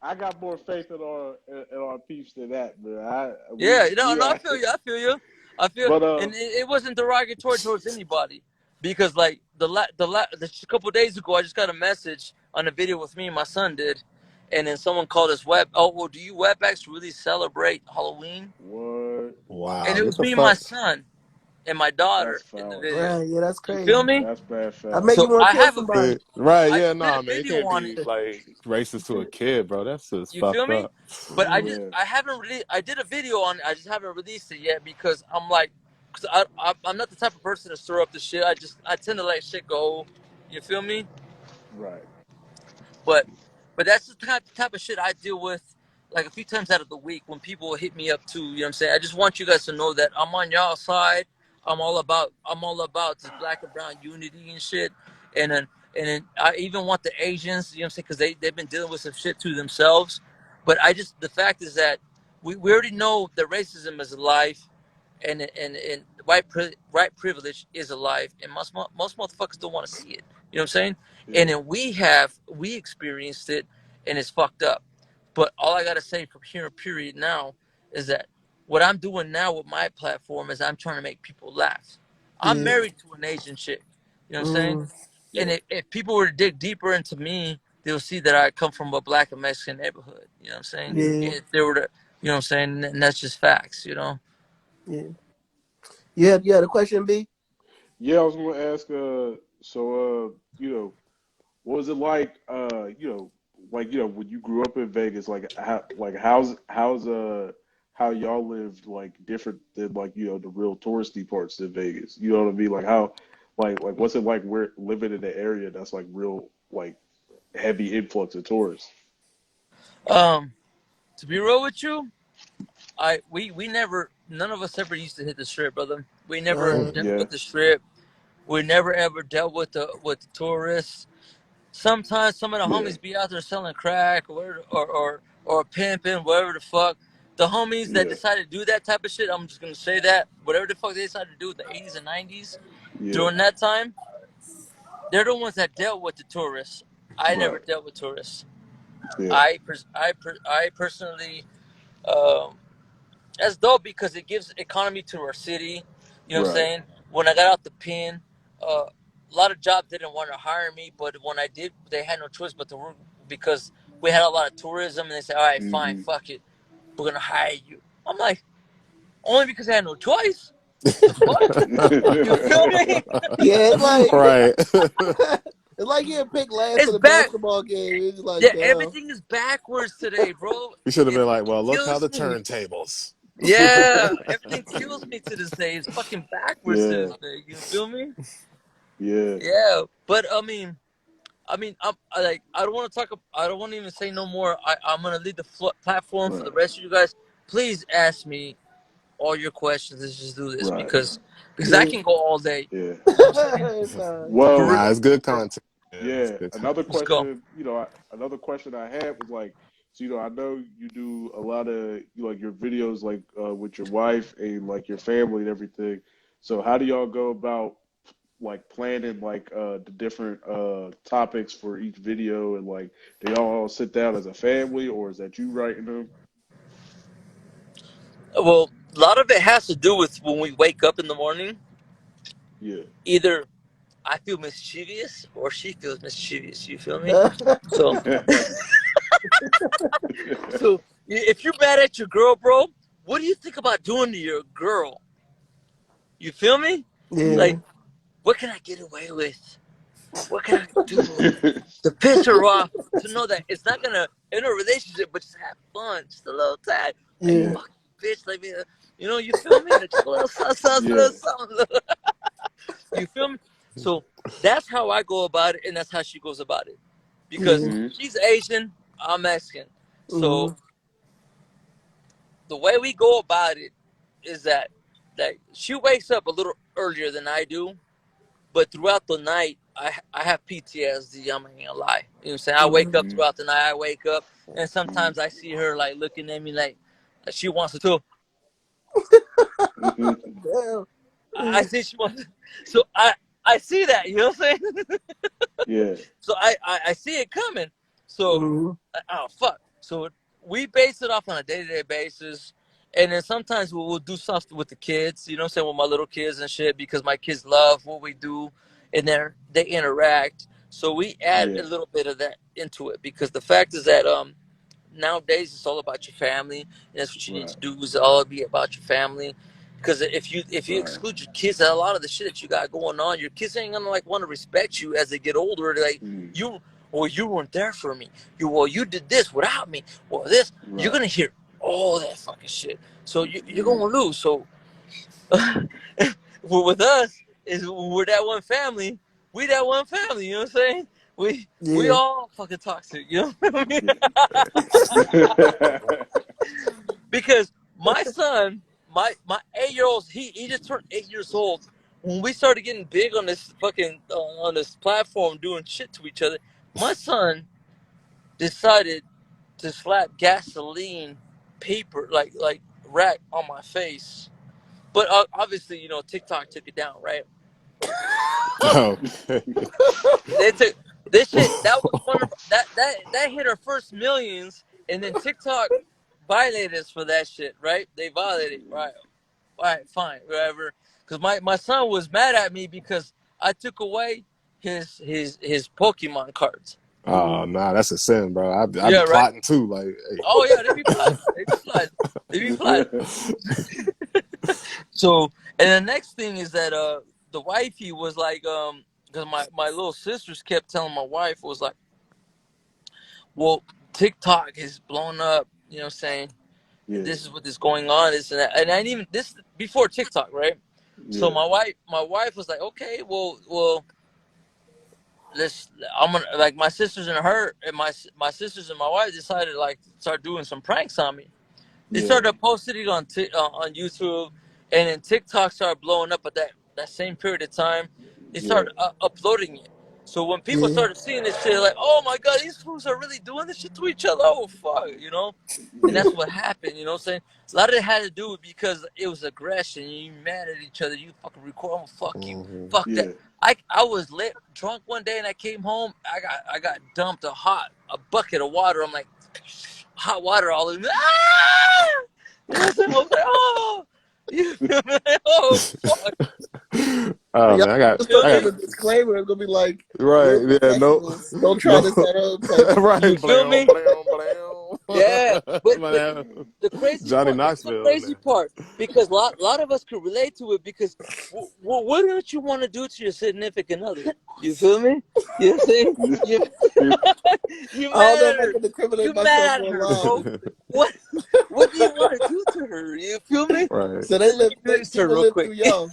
I got more faith in our peeps than that, man. Yeah, We I feel you. I feel, but and it wasn't derogatory towards anybody, because like a couple days ago, I just got a message on a video with me and my son did, and then someone called us web. Oh, well, do you webbacks really celebrate Halloween? what? And Wow, it get was the me and my fuck. son, and my daughter That's in the foul. video. Right, yeah, that's You feel crazy. me? That's bad I make foul. you So want I to kill have a somebody. Right, I yeah, did nah, a man, you video can't on be it. like racist to a kid, bro. That's just You feel fucked me? up. But Mhm. Yeah. I haven't really. I did a video on it. I just haven't released it yet because I'm like, cause I'm not the type of person to stir up the shit. I tend to let shit go. You feel me? Right. But that's the type of shit I deal with like a few times out of the week when people hit me up too. You know what I'm saying? I just want you guys to know that I'm on y'all side. I'm all about this black and brown unity and shit. And then I even want the Asians, you know what I'm saying? Because they've been dealing with some shit to themselves. But the fact is that we already know that racism is alive and white privilege is alive, and most motherfuckers don't want to see it. You know what I'm saying? Yeah. And then we experienced it, and it's fucked up. But all I gotta say from here, period, now is that what I'm doing now with my platform is I'm trying to make people laugh. I'm Yeah. married to an Asian chick. You know what I'm saying? Mm, And Yeah. if people were to dig deeper into me, they'll see that I come from a black and Mexican neighborhood. You know what I'm saying? Yeah. yeah. If they were to, you know what I'm saying, and that's just facts. You know. Yeah. You had a question, B? Yeah, I was gonna ask, you know, what was it like, when you grew up in Vegas, how y'all lived like different than like, the real touristy parts of Vegas. You know what I mean? Like how what's it like we're living in an area that's like real like heavy influx of tourists? Um, to be real with you, we never none of us ever used to hit the strip, brother. We never Uh, dealt Yeah, with the strip. We never ever dealt with the tourists. Sometimes some of the yeah, homies be out there selling crack or pimping, whatever the fuck. The homies that yeah, decide to do that type of shit, I'm just gonna say that whatever the fuck they decided to do in the 80s and 90s yeah, during that time, they're the ones that dealt with the tourists. I never right, dealt with tourists. yeah, I personally. Um, That's dope because it gives economy to our city. You know what I'm right, saying? When I got out the pen, a lot of jobs didn't want to hire me, but when I did, they had no choice but to work because we had a lot of tourism, and they said, "All right, fine, hmm fuck it, we're gonna hire you." I'm like, only because I had no choice. The fuck? You feel me? yeah, it's like Right. it's like getting picked last It's at a back. basketball game. It's like, Yeah, damn. everything is backwards today, bro. You should have It been like, fucking well, look how kills the me. turntables. Yeah, everything kills me to this day. It's fucking backwards to yeah, this day. You feel me? yeah, Yeah, but I don't want to talk. I don't want to even say no more. I'm gonna leave the platform for the right, rest of you guys. Please ask me all your questions. Let's just do this right, because I Yeah. can go all day. yeah. You know what I'm saying? Nah, you For Well, good. Nah, real. it's good content. Yeah, it's yeah, good another Let's go. question, another question I had was like, so I know you do a lot of like your videos like with your wife and like your family and everything. So how do y'all go about like planning like the different topics for each video and like do y'all all sit down as a family or is that you writing them? Well, a lot of it has to do with when we wake up in the morning. Yeah. Either I feel mischievous or she feels mischievous. You feel me? So, if you're mad at your girl, bro, what do you think about doing to your girl? You feel me? yeah. Yeah. Like, what can I get away with? What can I do to piss her off? To know that it's not gonna in a relationship, but just have fun, just a little time. Like Yeah. Yeah. fuck you, bitch. Like you feel me? Like, just a little something, Yeah. little something. You feel me? So that's how I go about it, and that's how she goes about it. Because Yeah. Hmm. she's Asian, I'm Mexican. Mm-hmm. So the way we go about it is that she wakes up a little earlier than I do, but throughout the night, I have PTSD. I'm not gonna lie. You know what I'm saying? I wake up Hmm. throughout the night. I wake up, and Hmm. sometimes I see her like looking at me like she wants to. So Hmm. Damn. I see she wants. So I see that. You know what I'm saying? Yeah. So I see it coming. So Mm-hmm. oh fuck. So we base it off on a day-to-day basis. And then sometimes we'll do something with the kids, you know what I'm saying, with my little kids and shit, because my kids love what we do and they interact. So we add a Yeah. little bit of that into it because the fact is that nowadays it's all about your family, and that's what you need Right. to do is all be about your family. Because if you exclude your kids, a lot of the shit that you got going on, your kids ain't gonna like want to respect you as they get older. Like you weren't there for me. You did this without me. Well, this you're gonna hear all that fucking shit. So you're gonna lose. So with us is we're that one family. We that one family. You know what I'm saying? We all fucking toxic. You know what I mean? Because my son, my 8-year-old, he just turned 8 years old. When we started getting big on this fucking on this platform, doing shit to each other, my son decided to slap gasoline paper like rack on my face. But obviously, you know, TikTok took it down, right? Okay. They took this shit. That was one of that hit our first millions, and then TikTok violated us for that shit, right? They violated, right? All right, fine, whatever. Because my son was mad at me because I took away his Pokemon cards. Oh nah, that's a sin, bro. I'd be Yeah, right. plotting too. Like, Oh yeah, they be plotting. They be plotting. So, and the next thing is that the wifey was like because my little sisters kept telling my wife was like, well, TikTok is blown up. You know what I'm saying? This is what is going on. This and that. And I didn't even this before TikTok, right? So my wife was like, okay, well, I'm gonna like my sisters and her and my sisters and my wife decided to like start doing some pranks on me. They started posting it on YouTube, and then TikTok started blowing up at that same period of time. They started uploading it. So when people started seeing this shit, like, oh my god, these fools are really doing this shit to each other. Oh fuck, you know. And that's what happened. You know what I'm saying? A lot of it had to do with because it was aggression. You mad at each other. You fucking record. I'm gonna fuck you. Fuck that. I was lit drunk one day and I came home. I got dumped a bucket of water. I'm like, hot water all in. Ah! I was like, oh, you oh fuck. oh man, I got a disclaimer. It's gonna be like, right. Yeah, no, don't try this at home. right. You feel me? Yeah, but the crazy Johnny part, Knoxville. the crazy part, because a lot of us could relate to it. Because what don't you want to do to your significant other? You feel me? You know what I'm saying? You mad at her? You mad at her, bro? What do you want to do to her? You feel me? Right. So they live real quick. Y'all.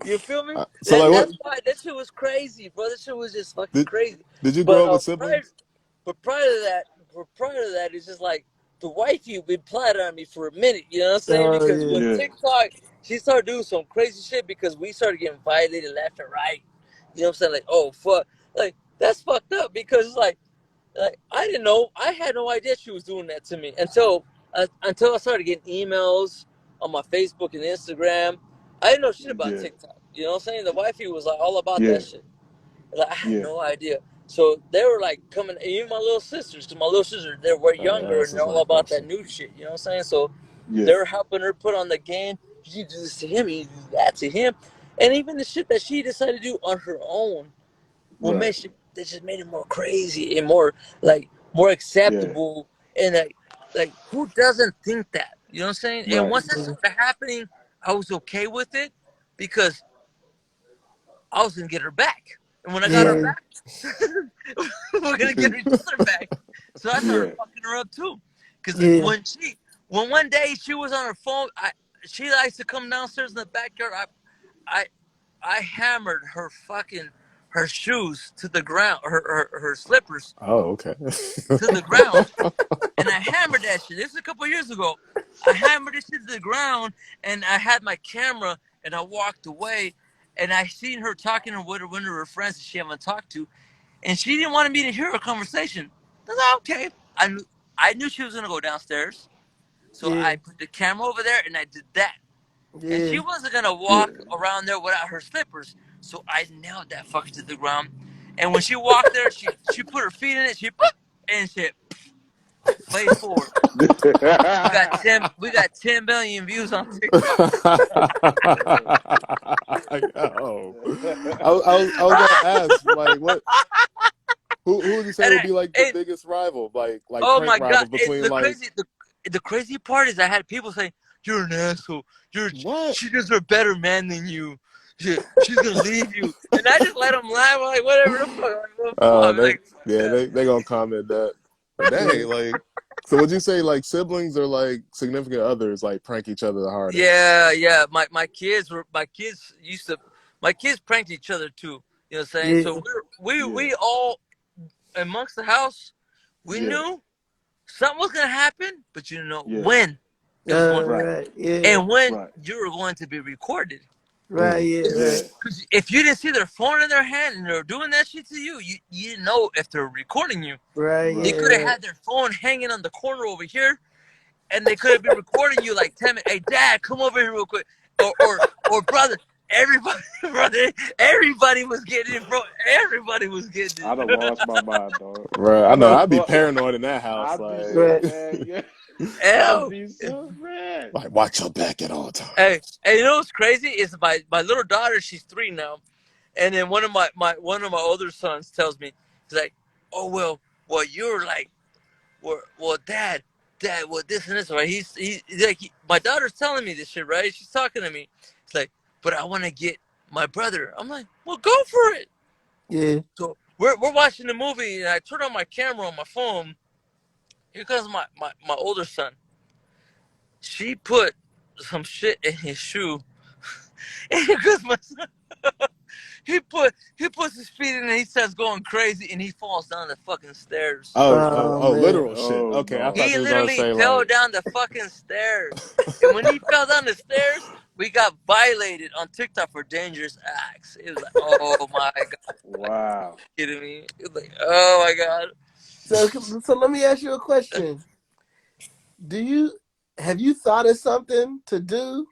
You feel me? So like, that's why that shit was crazy, bro. That shit was just fucking crazy. Did you grow up with siblings? Prior to that, it's just like the wifey been plotting on me for a minute. You know what I'm saying? Because when TikTok, she started doing some crazy shit because we started getting violated left and right. You know what I'm saying? Like, oh fuck, like that's fucked up because it's like I didn't know. I had no idea she was doing that to me until I started getting emails on my Facebook and Instagram. I didn't know shit about TikTok. You know what I'm saying? The wifey was like all about that shit. Like, I had no idea. So they were like coming, even my little sisters, because my little sisters, they were younger and they're all about that new shit. You know what I'm saying? So they were helping her put on the game. You do this to him, you do that to him. And even the shit that she decided to do on her own, that just made it more crazy and more acceptable. And like who doesn't think that? You know what I'm saying? And once that started happening, I was okay with it because I was gonna get her back. And when I got her back, we're gonna get each other back. So I started fucking her up too. Because when one day she was on her phone, she likes to come downstairs in the backyard. I hammered her shoes to the ground, her slippers. Oh, okay. To the ground, and I hammered that shit. This was a couple years ago. I hammered this shit to the ground, and I had my camera, and I walked away, and I seen her talking with one of her friends that she haven't talked to, and she didn't want me to hear her conversation. I was like, okay. I knew she was gonna go downstairs, so I put the camera over there, and I did that. And she wasn't gonna walk around there without her slippers, so I nailed that fucker to the ground. And when she walked there, she put her feet in it, and shit. Play forward. We got 10 million views on TikTok. Oh. I was gonna ask, like, what? Who would you say would be like the biggest rival, like oh prank my rival god! between The the crazy part is I had people saying, "You're an asshole. What? She deserves a better man than you. She's gonna leave you." And I just let them laugh. I'm like, whatever the fuck. Like, what the fuck? They Like, fuck yeah, that. they gonna comment that. But dang, like, so would you say like siblings or like significant others like prank each other the hardest? Yeah. My kids pranked each other too. You know what I'm saying? Yeah. So Yeah. we all amongst the house, we Yeah. knew something was gonna happen, but you didn't know Yeah. when it was going to Right. Right. Yeah. and when Right. you were going to be recorded. Right. Yeah. Yeah. Right. Because if you didn't see their phone in their hand and they were doing that shit to you, you didn't know if they were recording you. Right. Right. They Yeah. could have Right. had their phone hanging on the corner over here, and they could have been recording you like 10 minutes. Hey, Dad, come over here real quick. Or brother, everybody was getting it, bro. Everybody was getting I done it. lost my mind, dog. Right. I know done I'd be lo- paranoid in that house. I'd be Like, so Right. mad. Yeah. I'd Ew. be so mad. like watch your back at all times. Hey, you know what's crazy is my little daughter. She's 3 now, and then one of my older sons tells me, he's like, "Oh well, you're like, well, Dad, well, this and this, right?" He's like, my daughter's telling me this shit, right? She's talking to me. It's like, but I want to get my brother. I'm like, well, go for it. Yeah. So we're watching the movie, and I turn on my camera on my phone. Here comes my older son. She put some shit in his shoe. And here comes my son. He puts his feet in and he starts going crazy and he falls down the fucking stairs. Oh man. Literal shit. Oh Okay, I thought He no. you were gonna literally say fell like, down the fucking stairs. And when he fell down the stairs, we got violated on TikTok for dangerous acts. It was like, oh my god, Wow. kidding me? It was like, oh my god. So let me ask you a question. Have you thought of something to do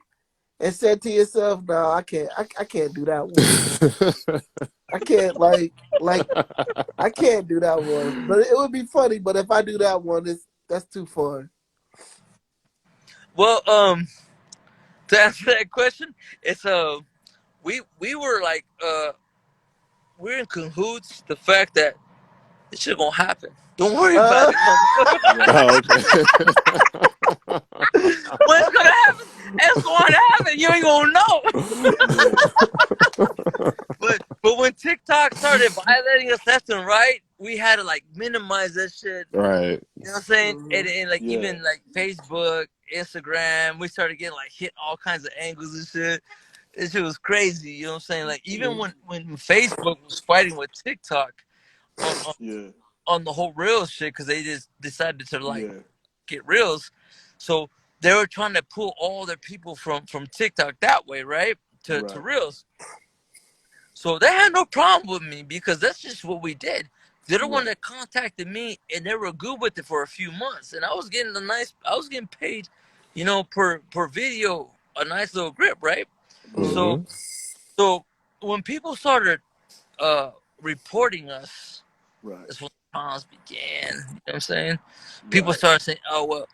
and said to yourself, "No, I can't do that one. I can't I can't do that one." But it would be funny. But if I do that one, that's too far. Well, to answer that question, it's we were like we're in cahoots. The fact that this shit gonna happen. Don't worry about it, motherfucker. Right. oh, okay. When it's gonna happen, it's gonna happen. You ain't gonna know. Yeah. But when TikTok started violating us left and right, we had to like minimize that shit. Right. You know what I'm saying? Mhm. And like Yeah. even like Facebook, Instagram, we started getting like hit all kinds of angles and shit. This shit was crazy. You know what I'm saying? Like even when Facebook was fighting with TikTok on Yeah. on the whole Reels shit, because they just decided to like Yeah. get Reels, so they were trying to pull all their people from TikTok that way, right? To Right. Reels. So they had no problem with me because that's just what we did. They're the one Right. that contacted me, and they were good with it for a few months, and I was getting paid, you know, per video, a nice little grip, right? Yeah. So so when people started reporting us, Right. that's when the problems began. You know what I'm saying? People Right. started saying, "Oh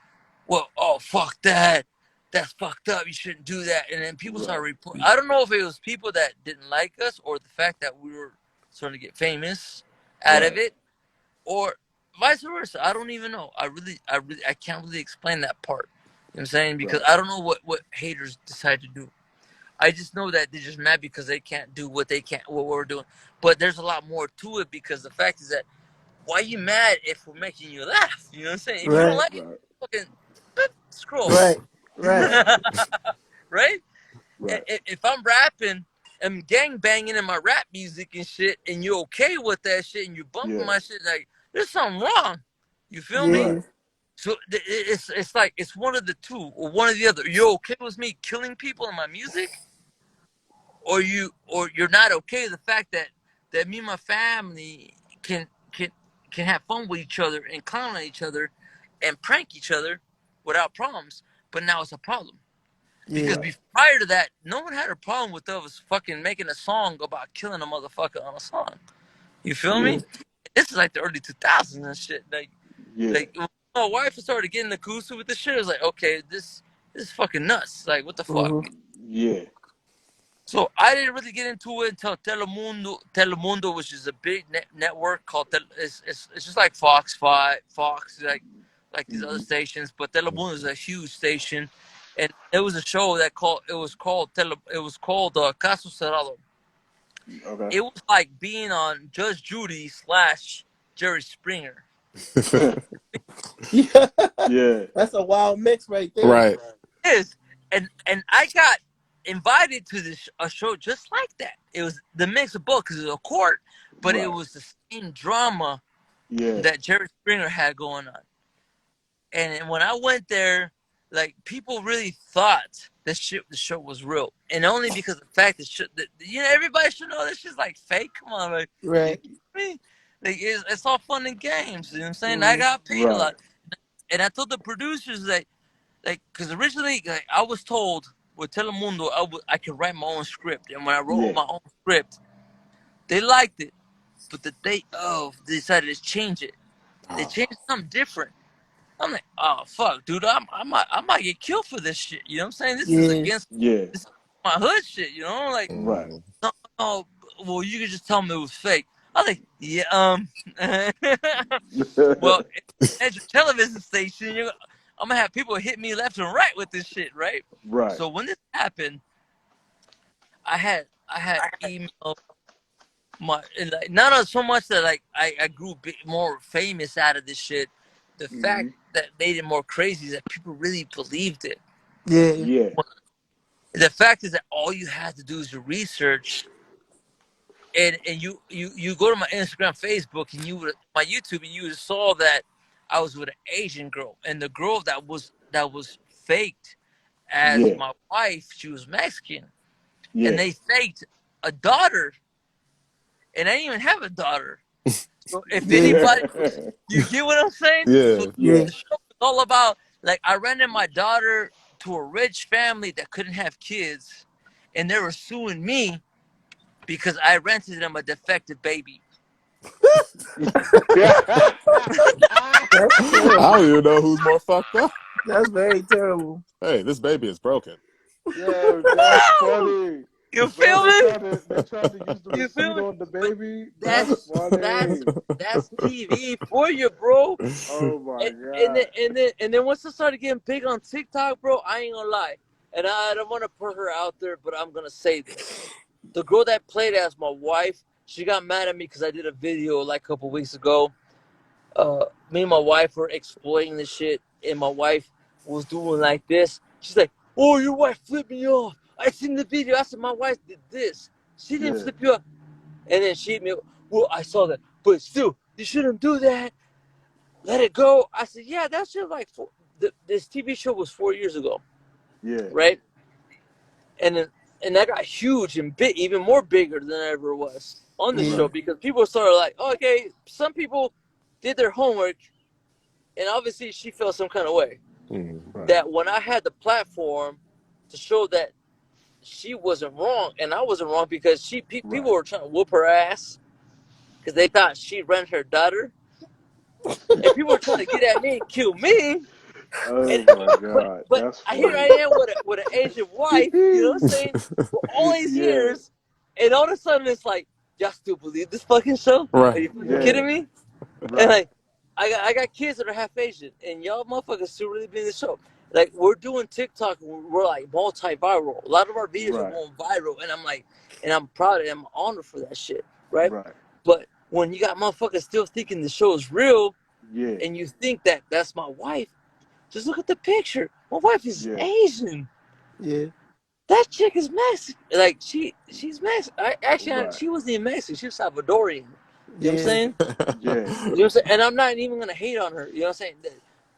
oh fuck that, that's fucked up. You shouldn't do that." And then people started Right. reporting. I don't know if it was people that didn't like us or the fact that we were starting to get famous out of Right. it, or vice versa. I don't even know. I can't really explain that part. You know what I'm saying? Because Right. I don't know what haters decide to do. I just know that they're just mad because they can't do what we're doing. But there's a lot more to it because the fact is that why are you mad if we're making you laugh? You know what I'm saying? If you don't Right. like it, Right. fucking scroll. Right. Right. Right? Right. If I'm rapping and gang banging in my rap music and shit, and you're okay with that shit, and you're bumping Yeah. my shit, like there's something wrong. You feel Yeah. me? Right. So it's like it's one of the two or one or the other. You're okay with me killing people in my music, or you're not okay with the fact that me and my family can have fun with each other and clown on each other and prank each other without problems. But now it's a problem. Because Yeah. prior to that, no one had a problem with us fucking making a song about killing a motherfucker on a song. You feel Yeah. me? This is like the early 2000s and shit. Yeah. Like when my wife started getting acoustic with this shit, it was like, okay, this is fucking nuts. Like, what the fuck? Mhm. Yeah. So I didn't really get into it until Telemundo, which is a big network called it's just like Fox 5, Fox, like like these other stations, but Telemundo is a huge station, and there was a show that was called Caso Cerrado. Okay. It was like being on Judge Judy / Jerry Springer. Yeah, Yeah. that's a wild mix right there. Right. Is and I got invited to a show just like that. It was the mix of both because it was a court, but it Right. was the same drama Yeah. that Jerry Springer had going on. And when I went there, like people really thought the show was real, and only because of the fact that everybody should know this shit's like fake. Come on, like you Right. kidding me? Like it's all fun and games. You know what I'm saying? I got paid a Right. lot, and I told the producers that because originally I was told with Telemundo I could write my own script, and when I wrote Yeah. my own script, they liked it, but the day of they decided to change it. They changed something different. I'm like, oh fuck, dude, I might get killed for this shit. You know what I'm saying? This is Yeah. against Yeah. this is my hood shit. You know, like, Right. no, well, you could just tell me it was fake. I was like, yeah, well, at your television station, I'm gonna have people hit me left and right with this shit, right? Right. So when this happened, I had emailed not so much that like I grew more famous out of this shit. The fact that made it more crazy is that people really believed it. Yeah. Yeah. The fact is that all you had to do is your research, and you go to my Instagram, Facebook, and my YouTube, and you saw that I was with an Asian girl, and the girl that was faked as Yeah. my wife, she was Mexican, Yeah. and they faked a daughter, and I didn't even have a daughter. So if anybody, you get what I'm saying? Yeah. So Yeah. the show was all about like I rented my daughter to a rich family that couldn't have kids, and they were suing me because I rented them a defective baby. That's I terrible. don't even know who's more fucked up. That's very terrible. Hey, this baby is broken. Yo, that's funny. You So feel me? they tried to use the You feel receipt me? on the But baby. that's Funny. that's TV for you, bro. Oh my And god. then once I started getting big on TikTok, bro, I ain't gonna lie, and I don't want to put her out there, but I'm gonna say this: the girl that played as my wife, she got mad at me because I did a video like a couple weeks ago. Me and my wife were exploiting this shit, and my wife was doing like this. She's like, "Oh, your wife flipped me off. I seen the video. I said my wife did this. She didn't Yeah. flip you off." And then she hit me. Well, I saw that, but still, you shouldn't do that. Let it go. I said, yeah, that shit like this TV show was 4 years ago, Yeah. right? And that got huge and big, even more bigger than I ever was on the Yeah. show because people started like, okay, some people did their homework, and obviously she felt some kind of way Right. that when I had the platform to show that she wasn't wrong and I wasn't wrong because people were trying to whoop her ass because they thought she ran her daughter, and people were trying to get at me and kill me. Oh And, my god. but That's here I funny. am with an Asian wife, you know what I'm saying? For all these Yeah. years, and all of a sudden it's like, y'all still believe this fucking show? Right. Are you fucking Yeah. kidding me? And Right. like, I got kids that are half Asian, and y'all motherfuckers still really be in the show. Like, we're doing TikTok, and we're like multi-viral. A lot of our videos are Right. going viral, and I'm like, and I'm proud of it. I'm honored for that shit, right? Right. But when you got motherfuckers still thinking the show is real, Yeah. and you think that that's my wife, just look at the picture. My wife is Yeah. Asian. Yeah. That chick is Mexican. Like she's Mexican. Right. She wasn't even Mexican. She was Salvadorian. You know what I'm Yeah. saying? Yeah. You know what I'm saying? And I'm not even gonna hate on her. You know what I'm saying?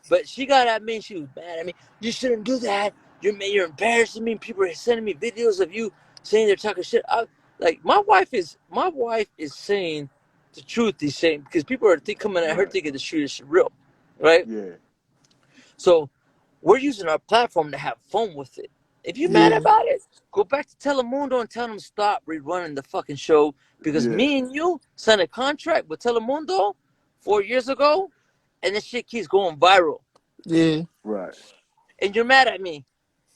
But she got at me and she was mad at me. You shouldn't do that. You're embarrassing me. People are sending me videos of you saying they're talking shit. Like my wife is saying the truth. He's saying because people are coming at her Right. thinking the shit is real, right? Yeah. So we're using our platform to have fun with it. If you're Yeah. mad about it, go back to Telemundo and tell them stop rerunning the fucking show because Yeah. me and you signed a contract with Telemundo 4 years ago, and this shit keeps going viral. Yeah. Right. And you're mad at me,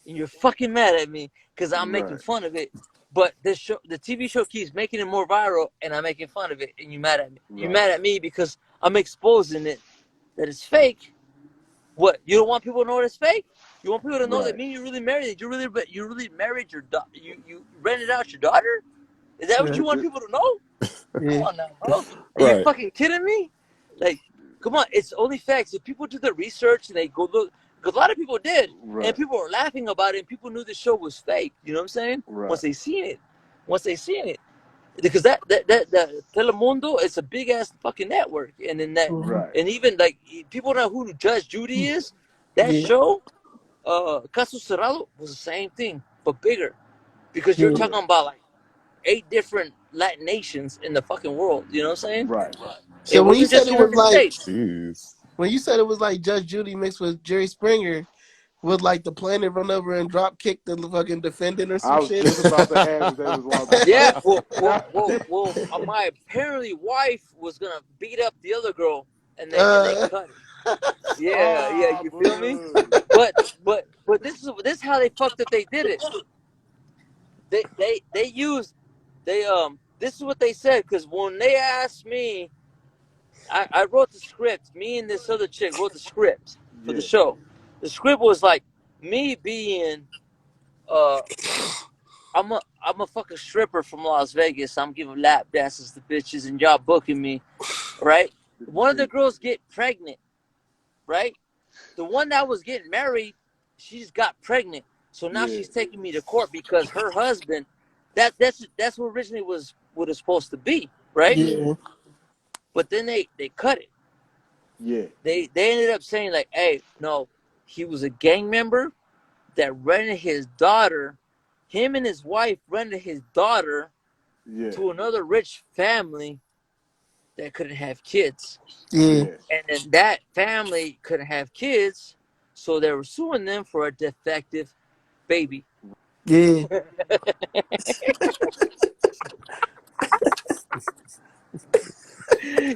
and you're fucking mad at me because I'm making Right. fun of it. But this show, the TV show, keeps making it more viral, and I'm making fun of it, and you're mad at me. You're Right. mad at me because I'm exposing it that it's fake, What? You don't want people to know it's fake? You want people to know that Right. me and you really married? You really married your daughter? You rented out your daughter? Is that what Yeah. you want people to know? Come Yeah. on now, bro. Are you Right. fucking kidding me? Like, come on. It's only facts. If people do the research and they go look, because a lot of people did, and Right. people were laughing about it, and people knew the show was fake. You know what I'm saying? Right. Once they seen it, because that Telemundo is a big ass fucking network, and then that, Mhm. Right. and even like people know who Judge Judy is. That Yeah. show, Caso Cerrado, was the same thing but bigger, because you're Yeah. talking about like 8 different Latin nations in the fucking world. You know what I'm saying? Right. So It when you wasn't said just it here was in the like States. Jeez. when you said it was like Judge Judy mixed with Jerry Springer, would like the planet run over and drop kick the fucking defendant or I some was shit? just about to ask if they was allowed to Yeah, fight. well, my apparently wife was gonna beat up the other girl, and they cut it. Yeah, Ah, you feel me? boo. But this is how they fucked it. They did it. They used this is what they said, because when they asked me, I wrote the script. Me and this other chick wrote the script for the Yeah. show. The script was like me being uh I'm a fucking stripper from Las Vegas. I'm giving lap dances to bitches and y'all booking me, right? One of the girls get pregnant, right? The one that was getting married, she just got pregnant. So now Yeah. she's taking me to court because her husband, that's what originally was what it's supposed to be, right? Yeah. But then they cut it. Yeah. They ended up saying like, hey, no, he was a gang member that rented his daughter. Him and his wife rented his daughter Yeah. to another rich family that couldn't have kids. Yeah. Yeah. And then that family couldn't have kids, so they were suing them for a defective baby. Yeah.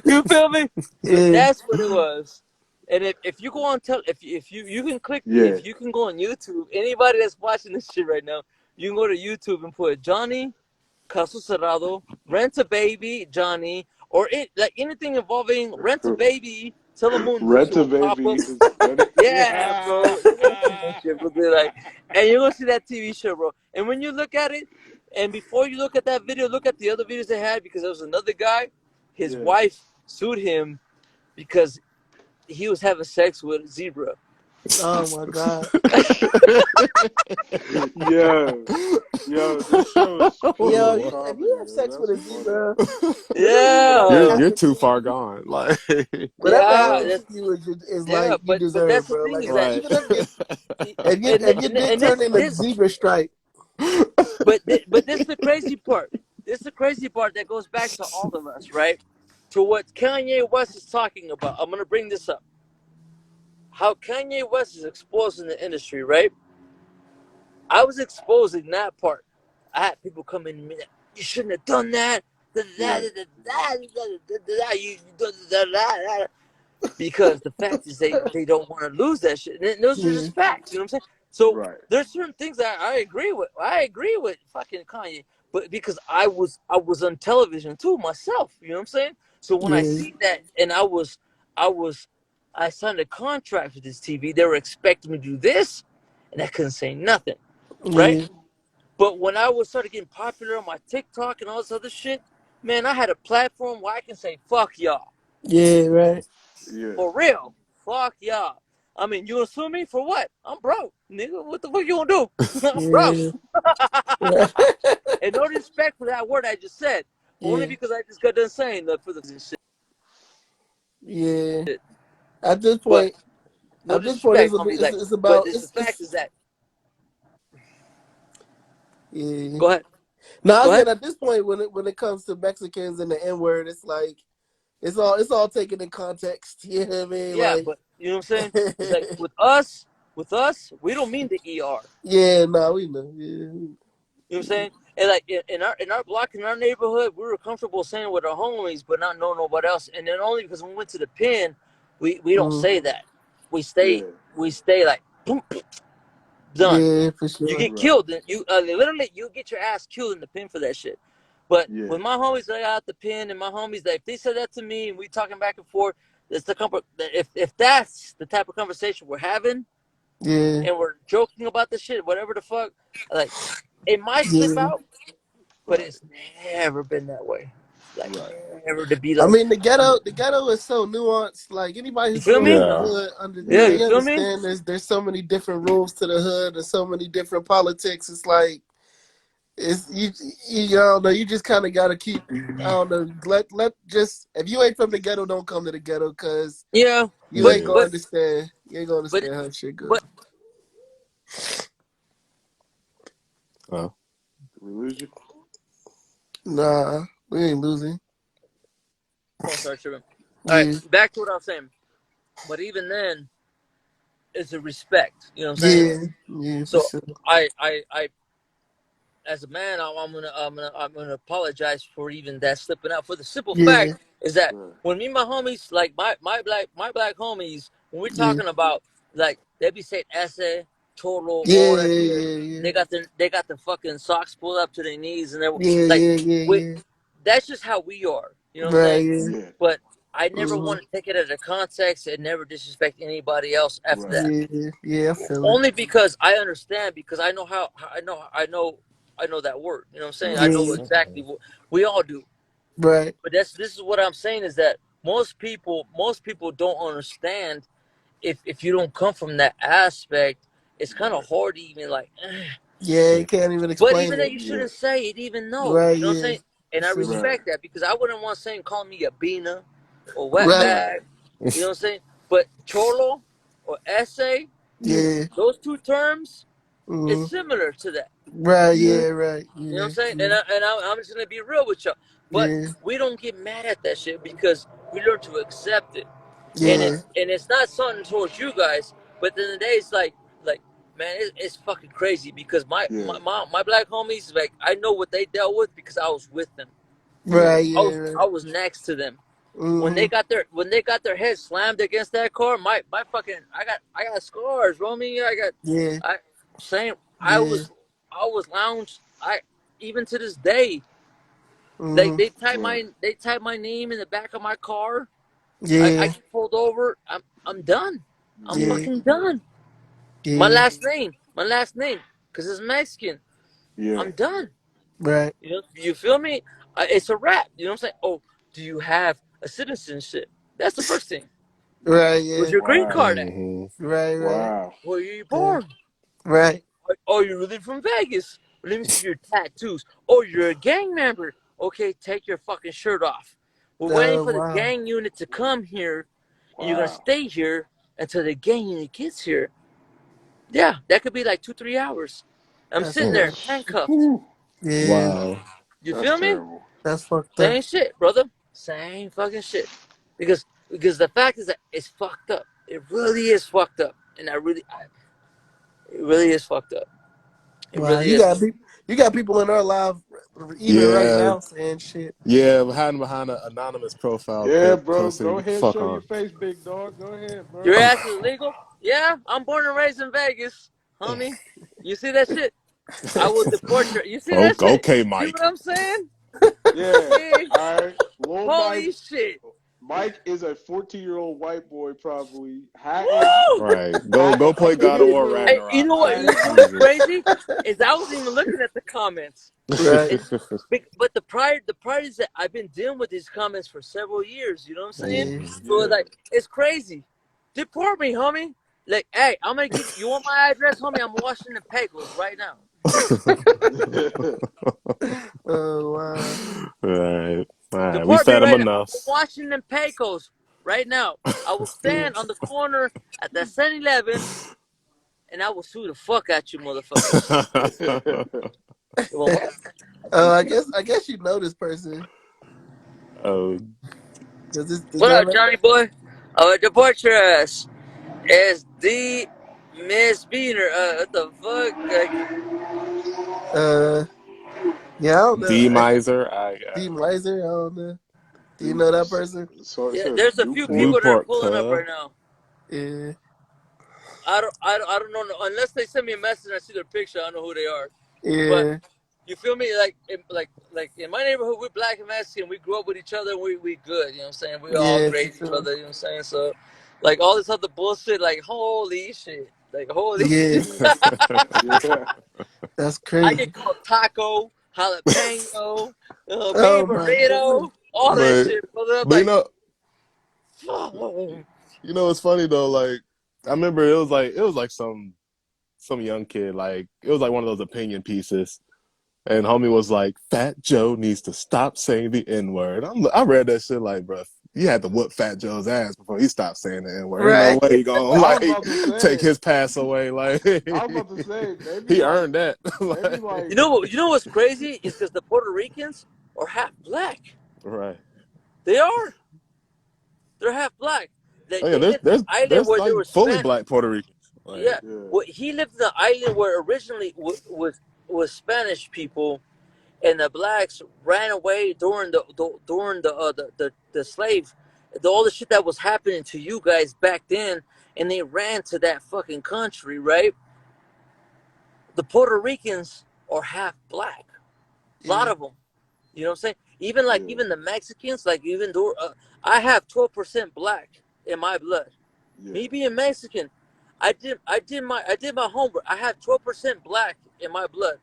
You feel me? So Yeah. that's what it was. And if you go on if you can click, Yeah. if you can go on YouTube, anybody that's watching this shit right now, you can go to YouTube and put Johnny Caso Cerrado, Rent a Baby Johnny, or like anything involving Rent a Baby Telemundo, Rent shit a will pop baby up. is funny. Yeah, bro. You're gonna see that shit, bro. They're like, and you're gonna see that TV show, bro. And when you look at it, and before you look at that video, look at the other videos they had, because there was another guy, his Yeah. wife sued him because he was having sex with a zebra. Oh my god. Yo, this show is full Yo, of if comedy, you have yo. sex with That's a funny. zebra, Yeah, You're too far gone. Like whatever yeah, happens to you is yeah. like you But that's deserve, the bro. thing Like is that right. even if your dick and turned into this zebra stripe. but this is the crazy part. This is the crazy part that goes back to all of us, right? To what Kanye West is talking about. I'm gonna bring this up. How Kanye West is exposing the industry, right? I was exposing that part. I had people come in and be like, you shouldn't have done that. Because the fact is they don't want to lose that shit. And those are Yeah. just facts, you know what I'm saying? So Right. there's certain things that I agree with. I agree with fucking Kanye, but because I was on television too myself, you know what I'm saying? So when I Yeah. see that, and I signed a contract with this TV, they were expecting me to do this, and I couldn't say nothing, right? Yeah. But when I was started getting popular on my TikTok and all this other shit, man, I had a platform where I can say fuck y'all. Yeah, right. Yeah. For real. Fuck y'all. I mean, you gonna sue me for what? I'm broke. Nigga, what the fuck you gonna do? I'm broke. Yeah. And no respect for that word I just said. Only Yeah. because I just got done saying that for the shit. Yeah. At this But point, no it's disrespect, homie. Like, it's but about the fact is that. yeah. Go ahead. No, I Go said ahead. at this point when it comes to Mexicans and the N word, it's like it's all taken in context. You know what I mean? Yeah, Like but you know what I'm saying? It's like with us, we don't mean the ER. yeah, no, we know. Yeah. You know what I'm saying? And like in our block, in our neighborhood, we were comfortable saying with our homies, but not know nobody else. And then only because when we went to the pen, we don't say that. We stay like boom, done. Yeah, for You sure. get Right. killed, and you literally you get your ass killed in the pen for that shit. But Yeah. with my homies that I got the pen, and my homies that if they said that to me and we talking back and forth, if that's the type of conversation we're having Yeah, and we're joking about the shit, whatever the fuck, like it might slip yeah. out, but Right. it's never been that way. Like Right. never to be I like, mean, the ghetto is so nuanced. Like anybody you who feel grew up in me? the Yeah. hood, Yeah, Yeah. you they feel me? understand there's so many different rules to the hood and so many different politics. It's like it's you don't know. You just kind of gotta keep. I don't know. Let just if you ain't from the ghetto, don't come to the ghetto because Yeah, you but ain't Yeah. gonna but understand. You ain't gonna but understand how shit go. but Oh. Did we lose you? Nah, we ain't losing. phone started tripping. All right, Yeah, back to what I was saying. But even then, it's a respect. You know what I'm saying? yeah, yeah, for So sure. I as a man, I'm gonna apologize for even that slipping out. For the simple Yeah, fact is that Right. when me and my homies, like my black homies, when we're yeah, talking about like they be saying esse, cholo, yeah, all that shit, yeah, yeah, they got the fucking socks pulled up to their knees and they're yeah, like, yeah, yeah, we, yeah. that's just how we are. You know what I'm Right, saying? yeah. Yeah. But I never Mm-hmm. want to take it as a context and never disrespect anybody else after Right. that. Yeah, yeah, I feel it. Only because I understand, because I know how I know that word. You know what I'm saying? I Right. know Yeah, exactly what we all do. right. But this is what I'm saying is that most people don't understand if you don't come from that aspect. It's kind Right. of hard to even like. Yeah, Yeah. you can't even But explain even that it. you Yeah. shouldn't say it, even though Right, you know what I'm yeah. saying. For And I sure. Right. respect that because I wouldn't want saying call me a beaner or wet Right. Right. bag. You know what I'm saying? But cholo or essay, Yeah. Yeah. those two terms is Mm-hmm. similar to that. Right, Yeah. yeah, right. You know what Yeah. I'm saying? And I'm just gonna be real with y'all. But Yeah. we don't get mad at that shit because we learn to accept it. And Yeah. Right. it's not something towards you guys, but at the end of the day, it's like man, it's fucking crazy because my Yeah. my my black homies, like I know what they dealt with because I was with them. Yeah. Right, I yeah, was right. I was next to them when Mm-hmm. they got their heads slammed against that car. My fucking I got scars, Romy. Yeah. I saying Yeah. I was lounged. I even to this day Mm-hmm. they type my name in the back of my car. I Yeah. get pulled over. I'm done. I'm Yeah. Yeah. fucking done. My Yeah. last name, because it's Mexican. Yeah. I'm done. Right. You feel me? It's a wrap. You know what I'm saying? Oh, do you have a citizenship? That's the first thing. Right, Where's yeah. your green Wow. card at? Mm-hmm. Right, right. Wow. Where are you Yeah. born? Right. Oh, you're really from Vegas? Let me see your tattoos. Oh, you're a gang member? Okay, take your fucking shirt off. We're waiting Oh, for the wow. gang unit to come here, and you're gonna Wow. stay here until the gang unit gets here. Yeah, that could be like 2-3 hours. I'm That's sitting Mm. there crazy. handcuffed. Whew. Yeah. Wow. You That's feel me? terrible. That's fucked up. Same shit, brother. Same fucking shit. Because the fact is that it's fucked up. It really is fucked up, and it really is fucked up. It Wow. really is. You got people in our live even right Yeah. now saying shit. Yeah. Hiding behind an anonymous profile Yeah, pic bro. Go posting ahead, fuck show your on. face, big dog. Go ahead, Your bro. ass is illegal? Yeah, I'm born and raised in Vegas, homie. You see that shit? I will deport you. You see that shit? Okay, See what Mike. I'm saying? Yeah. See? All right. Lil Mike. Holy shit. Mike is a 14-year-old white boy, probably Woo! Right. Go hatting play other God of War people, Hey, you Ragnarok, know what? man. You hatting. know what's Jesus. crazy? Is I wasn't even looking at the comments. Right. And but the pride is that I've been dealing with these comments for several years. You know what I'm saying? Yeah. Mhm. So Yeah. it's crazy. Deport me, homie. Like, hey, I'm gonna give you want my address, homie? I'm washing the Pecos right now. Oh, wow. Right. All right. We Deport me fed him right now. I'm enough. washing the Pecos right now. I will Yeah. stand on the corner at the 7-Eleven and I will sue the fuck out you, motherfuckers. You want what? I guess you know this person Oh, because this What guy up, right Johnny boy? I will deport your ass. It's the Miss Beaner. What the fuck? yeah, I don't know. D Miser. I D Miser, I don't know. Do you New, know that person? so it Yeah, says there's a few Newport. people that are Newport pulling up Cub. right now. Yeah, I don't know unless they send me a message and I see their picture. I don't know who they are. But yeah. You feel me? Like in my neighborhood, we're black and Mexican. We grew up with each other. We good. You know what I'm saying? We all Yeah, for grade each sure. other. You know what I'm saying? So, like all this other bullshit, like holy shit, like holy Yeah, shit. Yeah. that's I crazy. get called taco, jalapeno, Oh bean my goodness. burrito, all that but shit, brother. I'm but like, fuck. it's funny though. Like I remember it was like some young kid. Like it was like one of those opinion pieces. And homie was like, Fat Joe needs to stop saying the N word. I read that shit like, bro, you had to whoop Fat Joe's ass before he stopped saying the N word. Ain't no Right. way he gonna I like was about to take say. his pass away. Like I was about to say he earned that. maybe Like, You like know, you know what's crazy is because the Puerto Ricans are half black. right. They are. They're half black. Oh yeah, They lived in an island there's where there like were fully Spanish. black Puerto Ricans. Like Yeah, yeah. well, he lived in an island where originally was Spanish people, and the blacks ran away during the slave, all the shit that was happening to you guys back then, and they ran to that fucking country, right? The Puerto Ricans are half black. A lot Yeah. of them. You know what I'm saying? Even like Yeah. even the Mexicans, like even though I have 12% black in my blood. Yeah. Me being Mexican, I did my homework. I have 12% black in my blood.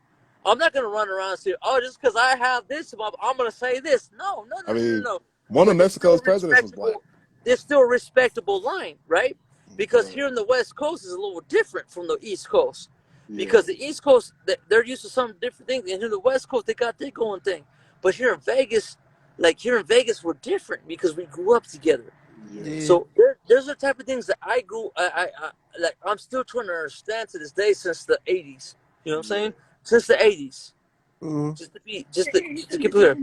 I'm not gonna run around and say, oh, just because I have this, I'm gonna say this. No, no, I no, no, no, mean, no. one of But there's still Mexico's presidents was black. respectable. There's still a respectable line, right? Because Right. here in the West Coast is a little different from the East Coast. Yeah. Because the East Coast, they're used to some different things, and here in the West Coast, they got their going thing. But here in Vegas, we're different because we grew up together. Yeah. Yeah. So there's the type of things that I like. I'm still trying to understand to this day since the '80s. You know what I'm Yeah. saying? Since the '80s, Mm. just to keep it clear.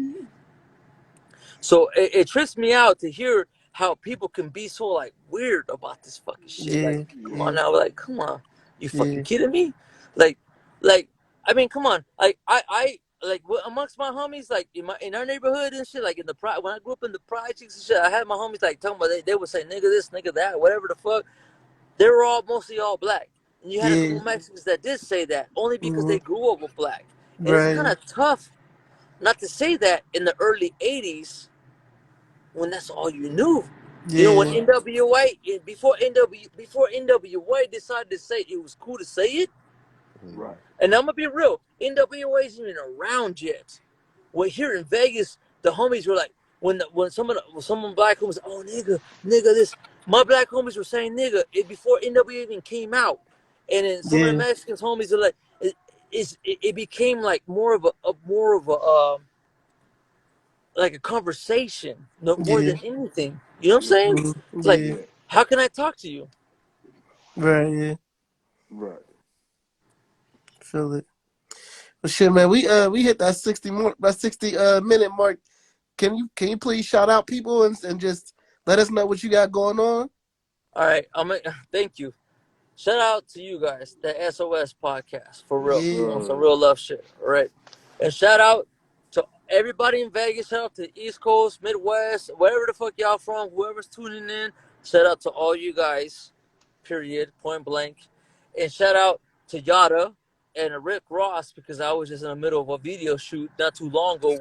So it trips me out to hear how people can be so like weird about this fucking shit. Like, Yeah. come Yeah. on now, like, come on, you fucking Yeah. kidding me? Like, like, I mean, come on, like, I like amongst my homies, like in our neighborhood and shit, like in the pride when I grew up in the projects and shit, I had my homies like talking about they would say nigga this, nigga that, whatever the fuck. They were all mostly all black, and you had a Yeah. couple Mexicans that did say that only because Mm. they grew up with black, and it's kind Right. of tough not to say that in the early '80s when that's all you knew. You know, when Yeah. NWA before NWA decided to say it was cool to say it, Right. and I'm gonna be real, NWA isn't even around yet. Well, here in Vegas, the homies were like, when someone black homies, oh nigga this. My black homies were saying nigga before NWA even came out, and then some of the Yeah. Mexicans homies are like, it became like more of a like a conversation, no more Yeah. than anything. You know what I'm Yeah. saying? Mm. Like, Yeah. Yeah. how can I talk to you? Right. Yeah. Right. Feel it. Well, shit, man. We hit that 60 minute mark. Can you please shout out people and just let us know what you got going on? All right, thank you. Shout out to you guys, the SOS podcast, for Yes, real, Yeah. on some sir. real love shit. All right, and shout out to everybody in Vegas. Shout out to the East Coast, Midwest, wherever the fuck y'all from, whoever's tuning in. Shout out to all you guys. Period. Point blank. And shout out to Yada and Rick Ross because I was just in the middle of a video shoot not too long ago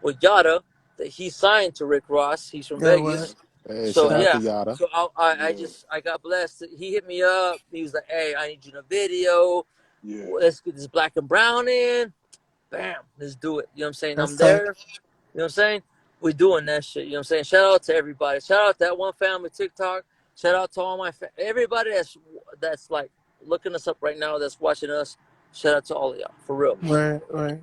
with Yada that he signed to Rick Ross. He's from Yeah. What? Vegas. Hey, So shout out Shout. to yeah. Yada. So Yeah. I got blessed. He hit me up. He was like, "Hey, I need you in a video. Yeah. Let's get this black and brown in. Bam, let's do it." You know what I'm saying? That's I'm tight. there. You know what I'm saying? We're doing that shit. You know what I'm saying? Shout out to everybody. Shout out to that one family TikTok. Shout out to all my everybody that's like looking us up right now. That's watching us. Shout out to all of y'all for real. Right. Right.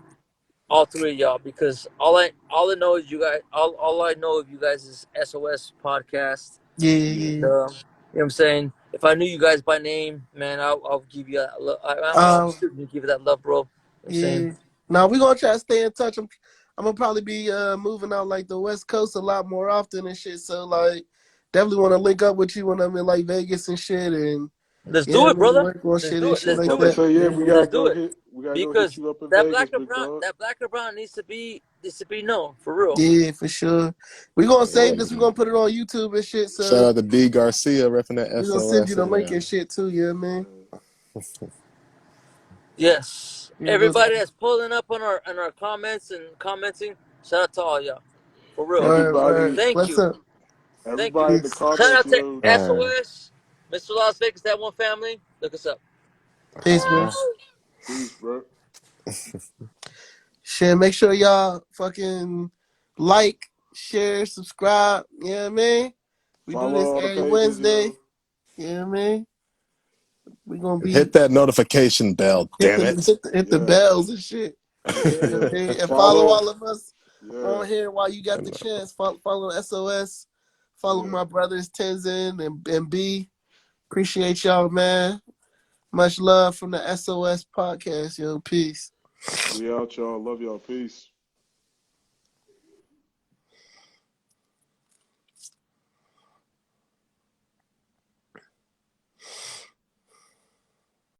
All three of y'all because all I know is you guys. All I know of you guys is SOS podcast. Yeah. Yeah. Yeah. You know what I'm saying? If I knew you guys by name, man, I'll give you that love. I'm Um. still gonna give you that love, bro. You know what I'm saying? Yeah. Now we're gonna try to stay in touch. I'm gonna probably be moving out like the West Coast a lot more often and shit. So like, definitely want to link up with you when I'm in like Vegas and shit, and Let's yeah, do I it, mean brother. work on Let's shit do and it. shit Let's I'm like about do to it. that. say, yeah, Yeah. Let's do it. we gotta go hit Because you up in that Vegas, black and big brown, dog. needs to be known for real. Yeah, for sure. We're gonna save Hey, this. We're gonna put it on YouTube and shit. shout So out to D Garcia repping that we're gonna send you SOS the in link there. and shit too. Yeah, man. Uh, Yes. everybody that's pulling up on our comments and commenting. Shout out to all y'all. For real. Everybody, Thank What's you. up? Thank you. everybody in the Shout comments, out to yo. SOS, Mr. Las Vegas, that one family. Look us up. Peace, bro. Peace, bro. Shit, make sure y'all fucking like, share, subscribe. You know what I mean? We do Follow this all the every pages, Wednesday. yo. You know what I mean? We gonna Hit be that notification bell, damn it. hit the Yeah, bells and shit. You know what I yeah. mean? And follow Follow. all of us Yeah, on here while you got the chance. Follow SOS. Follow yeah. my brothers Tenzin and B. Appreciate y'all, man. Much love from the SOS podcast, yo. Peace. We out, y'all. Love y'all. Peace.